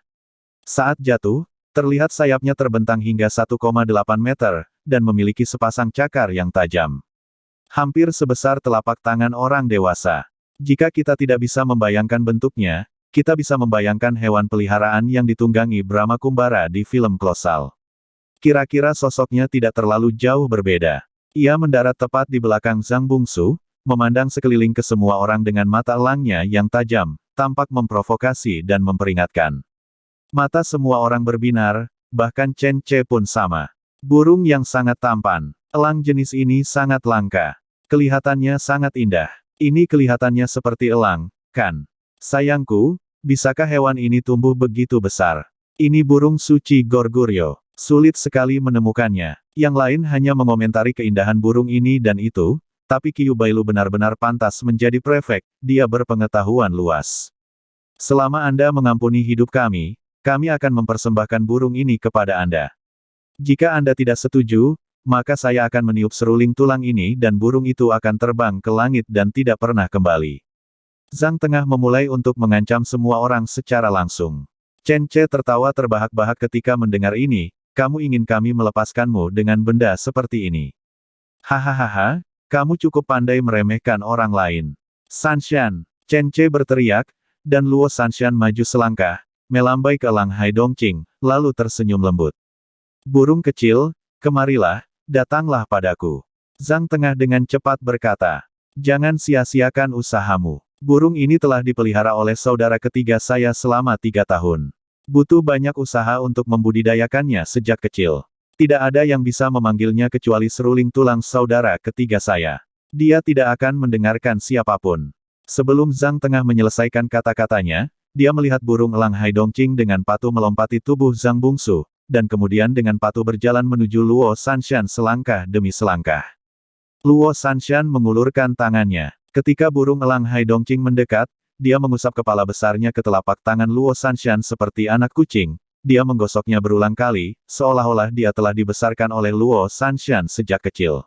Saat jatuh, terlihat sayapnya terbentang hingga 1,8 meter, dan memiliki sepasang cakar yang tajam. Hampir sebesar telapak tangan orang dewasa. Jika kita tidak bisa membayangkan bentuknya, kita bisa membayangkan hewan peliharaan yang ditunggangi Brahma Kumbara di film kolosal. Kira-kira sosoknya tidak terlalu jauh berbeda. Ia mendarat tepat di belakang Zhang Bungsu, memandang sekeliling ke semua orang dengan mata elangnya yang tajam, tampak memprovokasi dan memperingatkan. Mata semua orang berbinar, bahkan Chen Ce pun sama. Burung yang sangat tampan. Elang jenis ini sangat langka. Kelihatannya sangat indah. Ini kelihatannya seperti elang, kan? Sayangku, bisakah hewan ini tumbuh begitu besar? Ini burung suci Goguryeo. Sulit sekali menemukannya. Yang lain hanya mengomentari keindahan burung ini dan itu, tapi Qiu Bailu benar-benar pantas menjadi prefek, dia berpengetahuan luas. Selama Anda mengampuni hidup kami akan mempersembahkan burung ini kepada Anda. Jika Anda tidak setuju, maka saya akan meniup seruling tulang ini dan burung itu akan terbang ke langit dan tidak pernah kembali. Zhang Tengah memulai untuk mengancam semua orang secara langsung. Chen Ce tertawa terbahak-bahak ketika mendengar ini, kamu ingin kami melepaskanmu dengan benda seperti ini. Hahaha, kamu cukup pandai meremehkan orang lain. Sanshan, Chen Ce berteriak, dan Luo Sanshan maju selangkah, melambai ke elang Hai Dongqing, lalu tersenyum lembut. Burung kecil, kemarilah, datanglah padaku. Zhang Tengah dengan cepat berkata, jangan sia-siakan usahamu. Burung ini telah dipelihara oleh saudara ketiga saya selama 3 tahun. Butuh banyak usaha untuk membudidayakannya sejak kecil. Tidak ada yang bisa memanggilnya kecuali seruling tulang saudara ketiga saya. Dia tidak akan mendengarkan siapapun. Sebelum Zhang Tengah menyelesaikan kata-katanya, dia melihat burung elang Hai Dongqing dengan patuh melompati tubuh Zhang Bungsu, dan kemudian dengan patuh berjalan menuju Luo Sanshan selangkah demi selangkah. Luo Sanshan mengulurkan tangannya. Ketika burung elang Hai Dongqing mendekat, dia mengusap kepala besarnya ke telapak tangan Luo Sanshan seperti anak kucing. Dia menggosoknya berulang kali, seolah-olah dia telah dibesarkan oleh Luo Sanshan sejak kecil.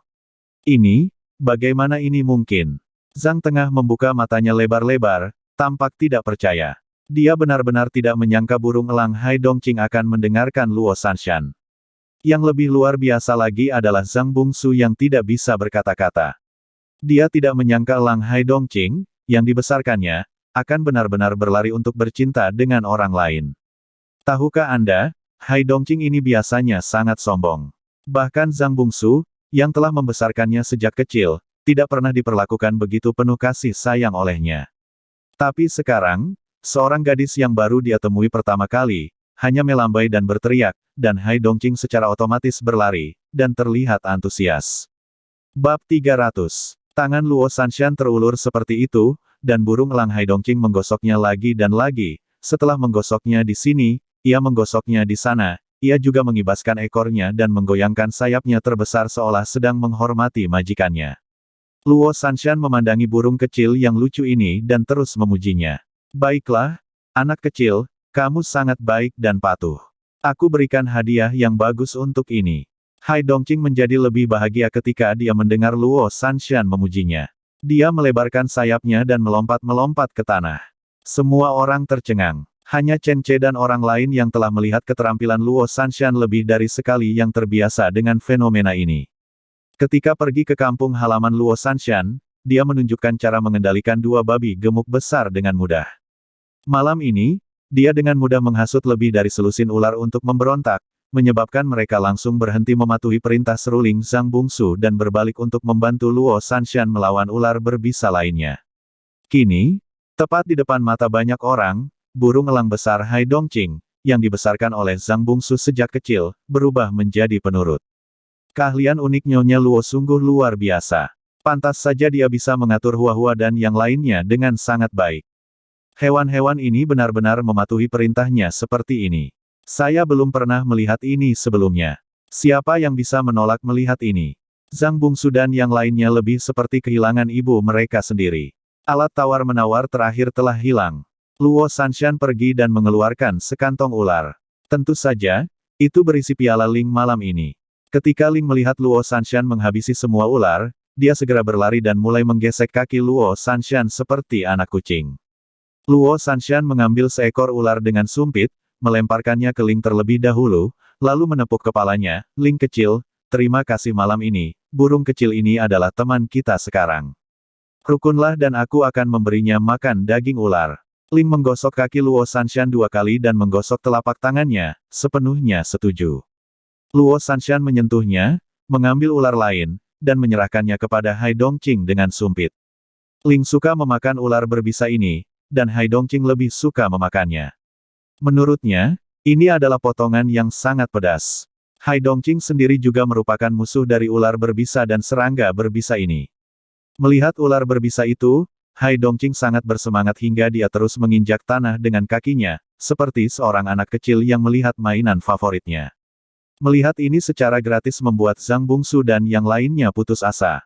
Ini, bagaimana ini mungkin? Zhang Tengah membuka matanya lebar-lebar, tampak tidak percaya. Dia benar-benar tidak menyangka burung elang Hai Dongqing akan mendengarkan Luo Sanshan. Yang lebih luar biasa lagi adalah Zhang Bungsu yang tidak bisa berkata-kata. Dia tidak menyangka elang Hai Dongqing, yang dibesarkannya, akan benar-benar berlari untuk bercinta dengan orang lain. Tahukah Anda, Hai Dongqing ini biasanya sangat sombong. Bahkan Zhang Bungsu, yang telah membesarkannya sejak kecil, tidak pernah diperlakukan begitu penuh kasih sayang olehnya. Tapi sekarang, seorang gadis yang baru dia temui pertama kali, hanya melambai dan berteriak, dan Hai Dongqing secara otomatis berlari, dan terlihat antusias. Bab 300. Tangan Luo Sanshan terulur seperti itu, dan burung elang Hai Dongqing menggosoknya lagi dan lagi. Setelah menggosoknya di sini, ia menggosoknya di sana, ia juga mengibaskan ekornya dan menggoyangkan sayapnya terbesar seolah sedang menghormati majikannya. Luo Sanshan memandangi burung kecil yang lucu ini dan terus memujinya. Baiklah, anak kecil, kamu sangat baik dan patuh. Aku berikan hadiah yang bagus untuk ini. Hai Dongqing menjadi lebih bahagia ketika dia mendengar Luo Sanshan memujinya. Dia melebarkan sayapnya dan melompat-melompat ke tanah. Semua orang tercengang. Hanya Chen Ce dan orang lain yang telah melihat keterampilan Luo Sanshan lebih dari sekali yang terbiasa dengan fenomena ini. Ketika pergi ke kampung halaman Luo Sanshan, dia menunjukkan cara mengendalikan 2 babi gemuk besar dengan mudah. Malam ini, dia dengan mudah menghasut lebih dari selusin ular untuk memberontak, menyebabkan mereka langsung berhenti mematuhi perintah seruling Zhang Bungsu dan berbalik untuk membantu Luo Sanshan melawan ular berbisa lainnya. Kini, tepat di depan mata banyak orang, burung elang besar Hai Dongqing, yang dibesarkan oleh Zhang Bungsu sejak kecil, berubah menjadi penurut. Keahlian unik Nyonya Luo sungguh luar biasa. Pantas saja dia bisa mengatur Hua-Hua dan yang lainnya dengan sangat baik. Hewan-hewan ini benar-benar mematuhi perintahnya seperti ini. Saya belum pernah melihat ini sebelumnya. Siapa yang bisa menolak melihat ini? Zhang Bungsu dan yang lainnya lebih seperti kehilangan ibu mereka sendiri. Alat tawar-menawar terakhir telah hilang. Luo Sanshan pergi dan mengeluarkan sekantong ular. Tentu saja, itu berisi piala Ling malam ini. Ketika Ling melihat Luo Sanshan menghabisi semua ular, dia segera berlari dan mulai menggesek kaki Luo Sanshan seperti anak kucing. Luo Sanshan mengambil seekor ular dengan sumpit, melemparkannya ke Ling terlebih dahulu, lalu menepuk kepalanya. Ling kecil, terima kasih malam ini, burung kecil ini adalah teman kita sekarang. Rukunlah dan aku akan memberinya makan daging ular. Ling menggosok kaki Luo Sanshan 2 kali dan menggosok telapak tangannya, sepenuhnya setuju. Luo Sanshan menyentuhnya, mengambil ular lain, dan menyerahkannya kepada Hai Dongqing dengan sumpit. Ling suka memakan ular berbisa ini, dan Hai Dongqing lebih suka memakannya. Menurutnya, ini adalah potongan yang sangat pedas. Hai Dongqing sendiri juga merupakan musuh dari ular berbisa dan serangga berbisa ini. Melihat ular berbisa itu, Hai Dongqing sangat bersemangat hingga dia terus menginjak tanah dengan kakinya, seperti seorang anak kecil yang melihat mainan favoritnya. Melihat ini secara gratis membuat Zhang Bungsu dan yang lainnya putus asa.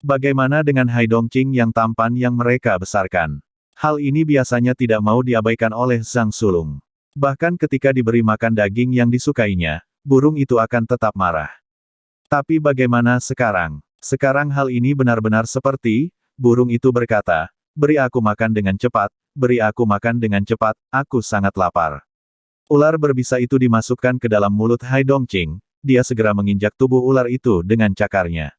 Bagaimana dengan Hai Dongqing yang tampan yang mereka besarkan? Hal ini biasanya tidak mau diabaikan oleh Zhang Sulung. Bahkan ketika diberi makan daging yang disukainya, burung itu akan tetap marah. Tapi bagaimana sekarang? Sekarang hal ini benar-benar seperti, burung itu berkata, beri aku makan dengan cepat, beri aku makan dengan cepat, aku sangat lapar. Ular berbisa itu dimasukkan ke dalam mulut Hai Dongqing, dia segera menginjak tubuh ular itu dengan cakarnya.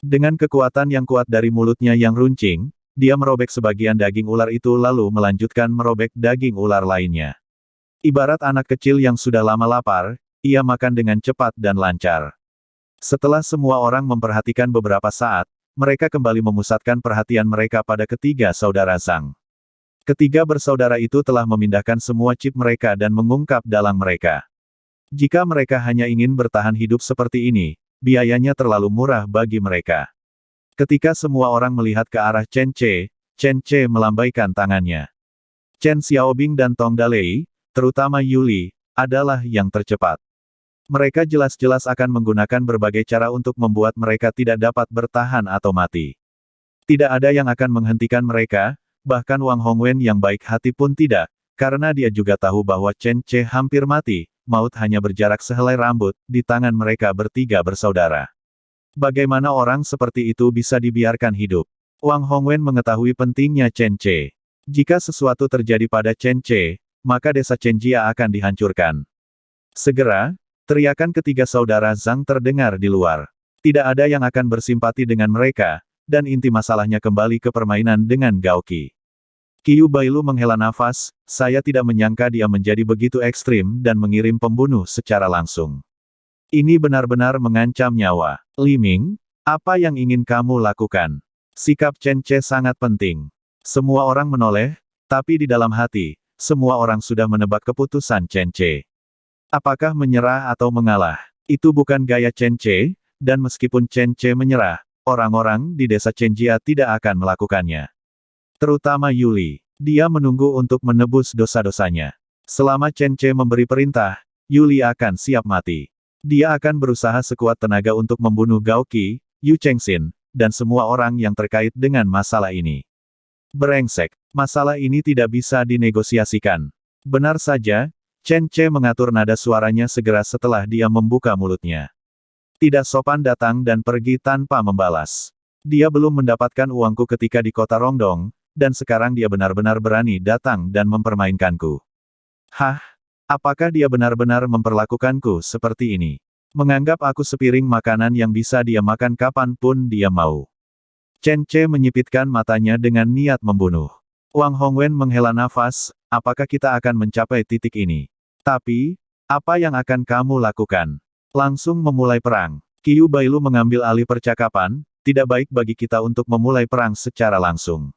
Dengan kekuatan yang kuat dari mulutnya yang runcing, dia merobek sebagian daging ular itu lalu melanjutkan merobek daging ular lainnya. Ibarat anak kecil yang sudah lama lapar, ia makan dengan cepat dan lancar. Setelah semua orang memperhatikan beberapa saat, mereka kembali memusatkan perhatian mereka pada ketiga saudara Zhang. Ketiga bersaudara itu telah memindahkan semua chip mereka dan mengungkap dalang mereka. Jika mereka hanya ingin bertahan hidup seperti ini, biayanya terlalu murah bagi mereka. Ketika semua orang melihat ke arah Chen Ce melambaikan tangannya. Chen Xiaobing dan Tong Dalei, terutama Yuli, adalah yang tercepat. Mereka jelas-jelas akan menggunakan berbagai cara untuk membuat mereka tidak dapat bertahan atau mati. Tidak ada yang akan menghentikan mereka, bahkan Wang Hongwen yang baik hati pun tidak, karena dia juga tahu bahwa Chen Ce hampir mati, maut hanya berjarak sehelai rambut, di tangan mereka bertiga bersaudara. Bagaimana orang seperti itu bisa dibiarkan hidup? Wang Hongwen mengetahui pentingnya Chen Ce. Jika sesuatu terjadi pada Chen Ce, maka desa Chenjia akan dihancurkan. Segera, teriakan ketiga saudara Zhang terdengar di luar. Tidak ada yang akan bersimpati dengan mereka, dan inti masalahnya kembali ke permainan dengan Gaoqi. Qiu Bailu menghela nafas, saya tidak menyangka dia menjadi begitu ekstrim dan mengirim pembunuh secara langsung. Ini benar-benar mengancam nyawa. Li Ming, apa yang ingin kamu lakukan? Sikap Chen Ce sangat penting. Semua orang menoleh, tapi di dalam hati, semua orang sudah menebak keputusan Chen Ce. Apakah menyerah atau mengalah? Itu bukan gaya Chen Ce, dan meskipun Chen Ce menyerah, orang-orang di desa Chenjia tidak akan melakukannya. Terutama Yuli. Dia menunggu untuk menebus dosa-dosanya. Selama Chen Ce memberi perintah, Yuli akan siap mati. Dia akan berusaha sekuat tenaga untuk membunuh Gaoqi, Yu Chengxin, dan semua orang yang terkait dengan masalah ini. Brengsek, masalah ini tidak bisa dinegosiasikan. Benar saja, Chen Ce mengatur nada suaranya segera setelah dia membuka mulutnya. Tidak sopan datang dan pergi tanpa membalas. Dia belum mendapatkan uangku ketika di kota Rongdong, dan sekarang dia benar-benar berani datang dan mempermainkanku. Hah? Apakah dia benar-benar memperlakukanku seperti ini? Menganggap aku sepiring makanan yang bisa dia makan kapanpun dia mau. Chen Ce menyipitkan matanya dengan niat membunuh. Wang Hongwen menghela nafas, apakah kita akan mencapai titik ini? Tapi, apa yang akan kamu lakukan? Langsung memulai perang. Qiu Bailu mengambil alih percakapan, tidak baik bagi kita untuk memulai perang secara langsung.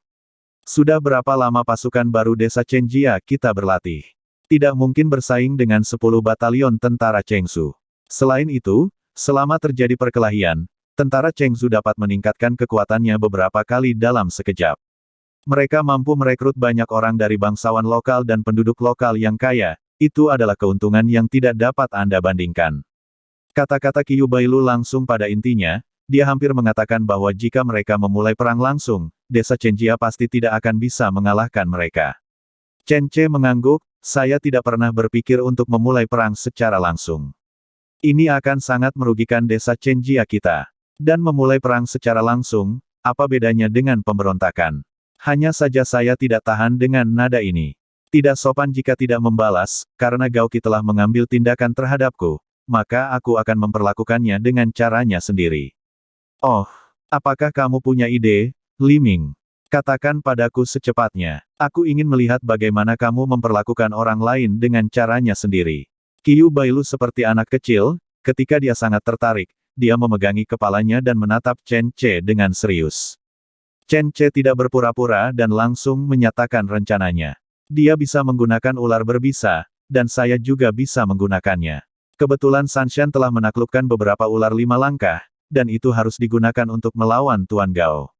Sudah berapa lama pasukan baru desa Chenjia kita berlatih? Tidak mungkin bersaing dengan 10 batalion tentara Chengsu. Selain itu, selama terjadi perkelahian, tentara Chengsu dapat meningkatkan kekuatannya beberapa kali dalam sekejap. Mereka mampu merekrut banyak orang dari bangsawan lokal dan penduduk lokal yang kaya, itu adalah keuntungan yang tidak dapat Anda bandingkan. Kata-kata Qiu Bailu langsung pada intinya, dia hampir mengatakan bahwa jika mereka memulai perang langsung, desa Chenjia pasti tidak akan bisa mengalahkan mereka. Chen Ce mengangguk, saya tidak pernah berpikir untuk memulai perang secara langsung. Ini akan sangat merugikan desa Chenjia kita. Dan memulai perang secara langsung, apa bedanya dengan pemberontakan? Hanya saja saya tidak tahan dengan nada ini. Tidak sopan jika tidak membalas, karena Gaoqi telah mengambil tindakan terhadapku, maka aku akan memperlakukannya dengan caranya sendiri. Oh, apakah kamu punya ide, Li Ming? Katakan padaku secepatnya. Aku ingin melihat bagaimana kamu memperlakukan orang lain dengan caranya sendiri. Qiu Bailu seperti anak kecil, ketika dia sangat tertarik, dia memegangi kepalanya dan menatap Chen Ce dengan serius. Chen Ce tidak berpura-pura dan langsung menyatakan rencananya. Dia bisa menggunakan ular berbisa, dan saya juga bisa menggunakannya. Kebetulan Sanshan telah menaklukkan beberapa ular 5 langkah, dan itu harus digunakan untuk melawan Tuan Gao.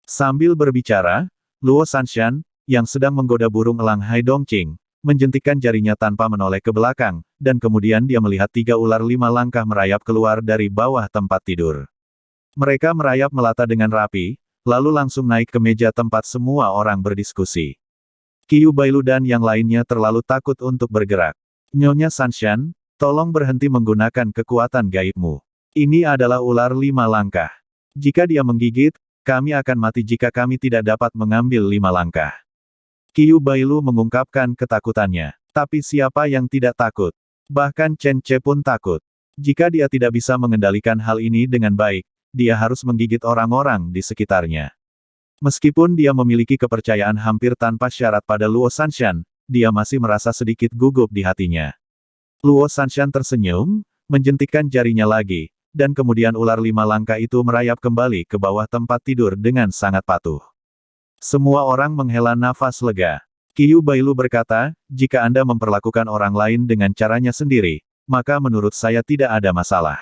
Sambil berbicara, Luo Sanshan, yang sedang menggoda burung elang Hai Dongqing, menjentikkan jarinya tanpa menoleh ke belakang, dan kemudian dia melihat 3 ular 5 langkah merayap keluar dari bawah tempat tidur. Mereka merayap melata dengan rapi, lalu langsung naik ke meja tempat semua orang berdiskusi. Qiu Bailu dan yang lainnya terlalu takut untuk bergerak. Nyonya Sanshan, tolong berhenti menggunakan kekuatan gaibmu. Ini adalah ular 5 langkah. Jika dia menggigit, kami akan mati jika kami tidak dapat mengambil 5 langkah. Qiu Bailu mengungkapkan ketakutannya. Tapi siapa yang tidak takut? Bahkan Chen Ce pun takut. Jika dia tidak bisa mengendalikan hal ini dengan baik, dia harus menggigit orang-orang di sekitarnya. Meskipun dia memiliki kepercayaan hampir tanpa syarat pada Luo Sanshan, dia masih merasa sedikit gugup di hatinya. Luo Sanshan tersenyum, menjentikkan jarinya lagi, dan kemudian ular 5 langkah itu merayap kembali ke bawah tempat tidur dengan sangat patuh. Semua orang menghela nafas lega. Qiu Bailu berkata, jika Anda memperlakukan orang lain dengan caranya sendiri, maka menurut saya tidak ada masalah.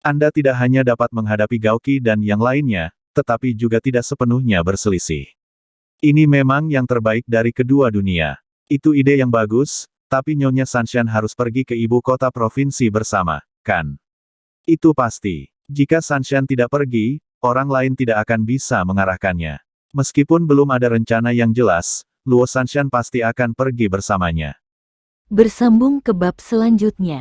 Anda tidak hanya dapat menghadapi Gao Qi dan yang lainnya, tetapi juga tidak sepenuhnya berselisih. Ini memang yang terbaik dari kedua dunia. Itu ide yang bagus, tapi Nyonya Sanshan harus pergi ke ibu kota provinsi bersama, kan? Itu pasti. Jika Sanshan tidak pergi, orang lain tidak akan bisa mengarahkannya. Meskipun belum ada rencana yang jelas, Luo Sanshan pasti akan pergi bersamanya. Bersambung ke bab selanjutnya.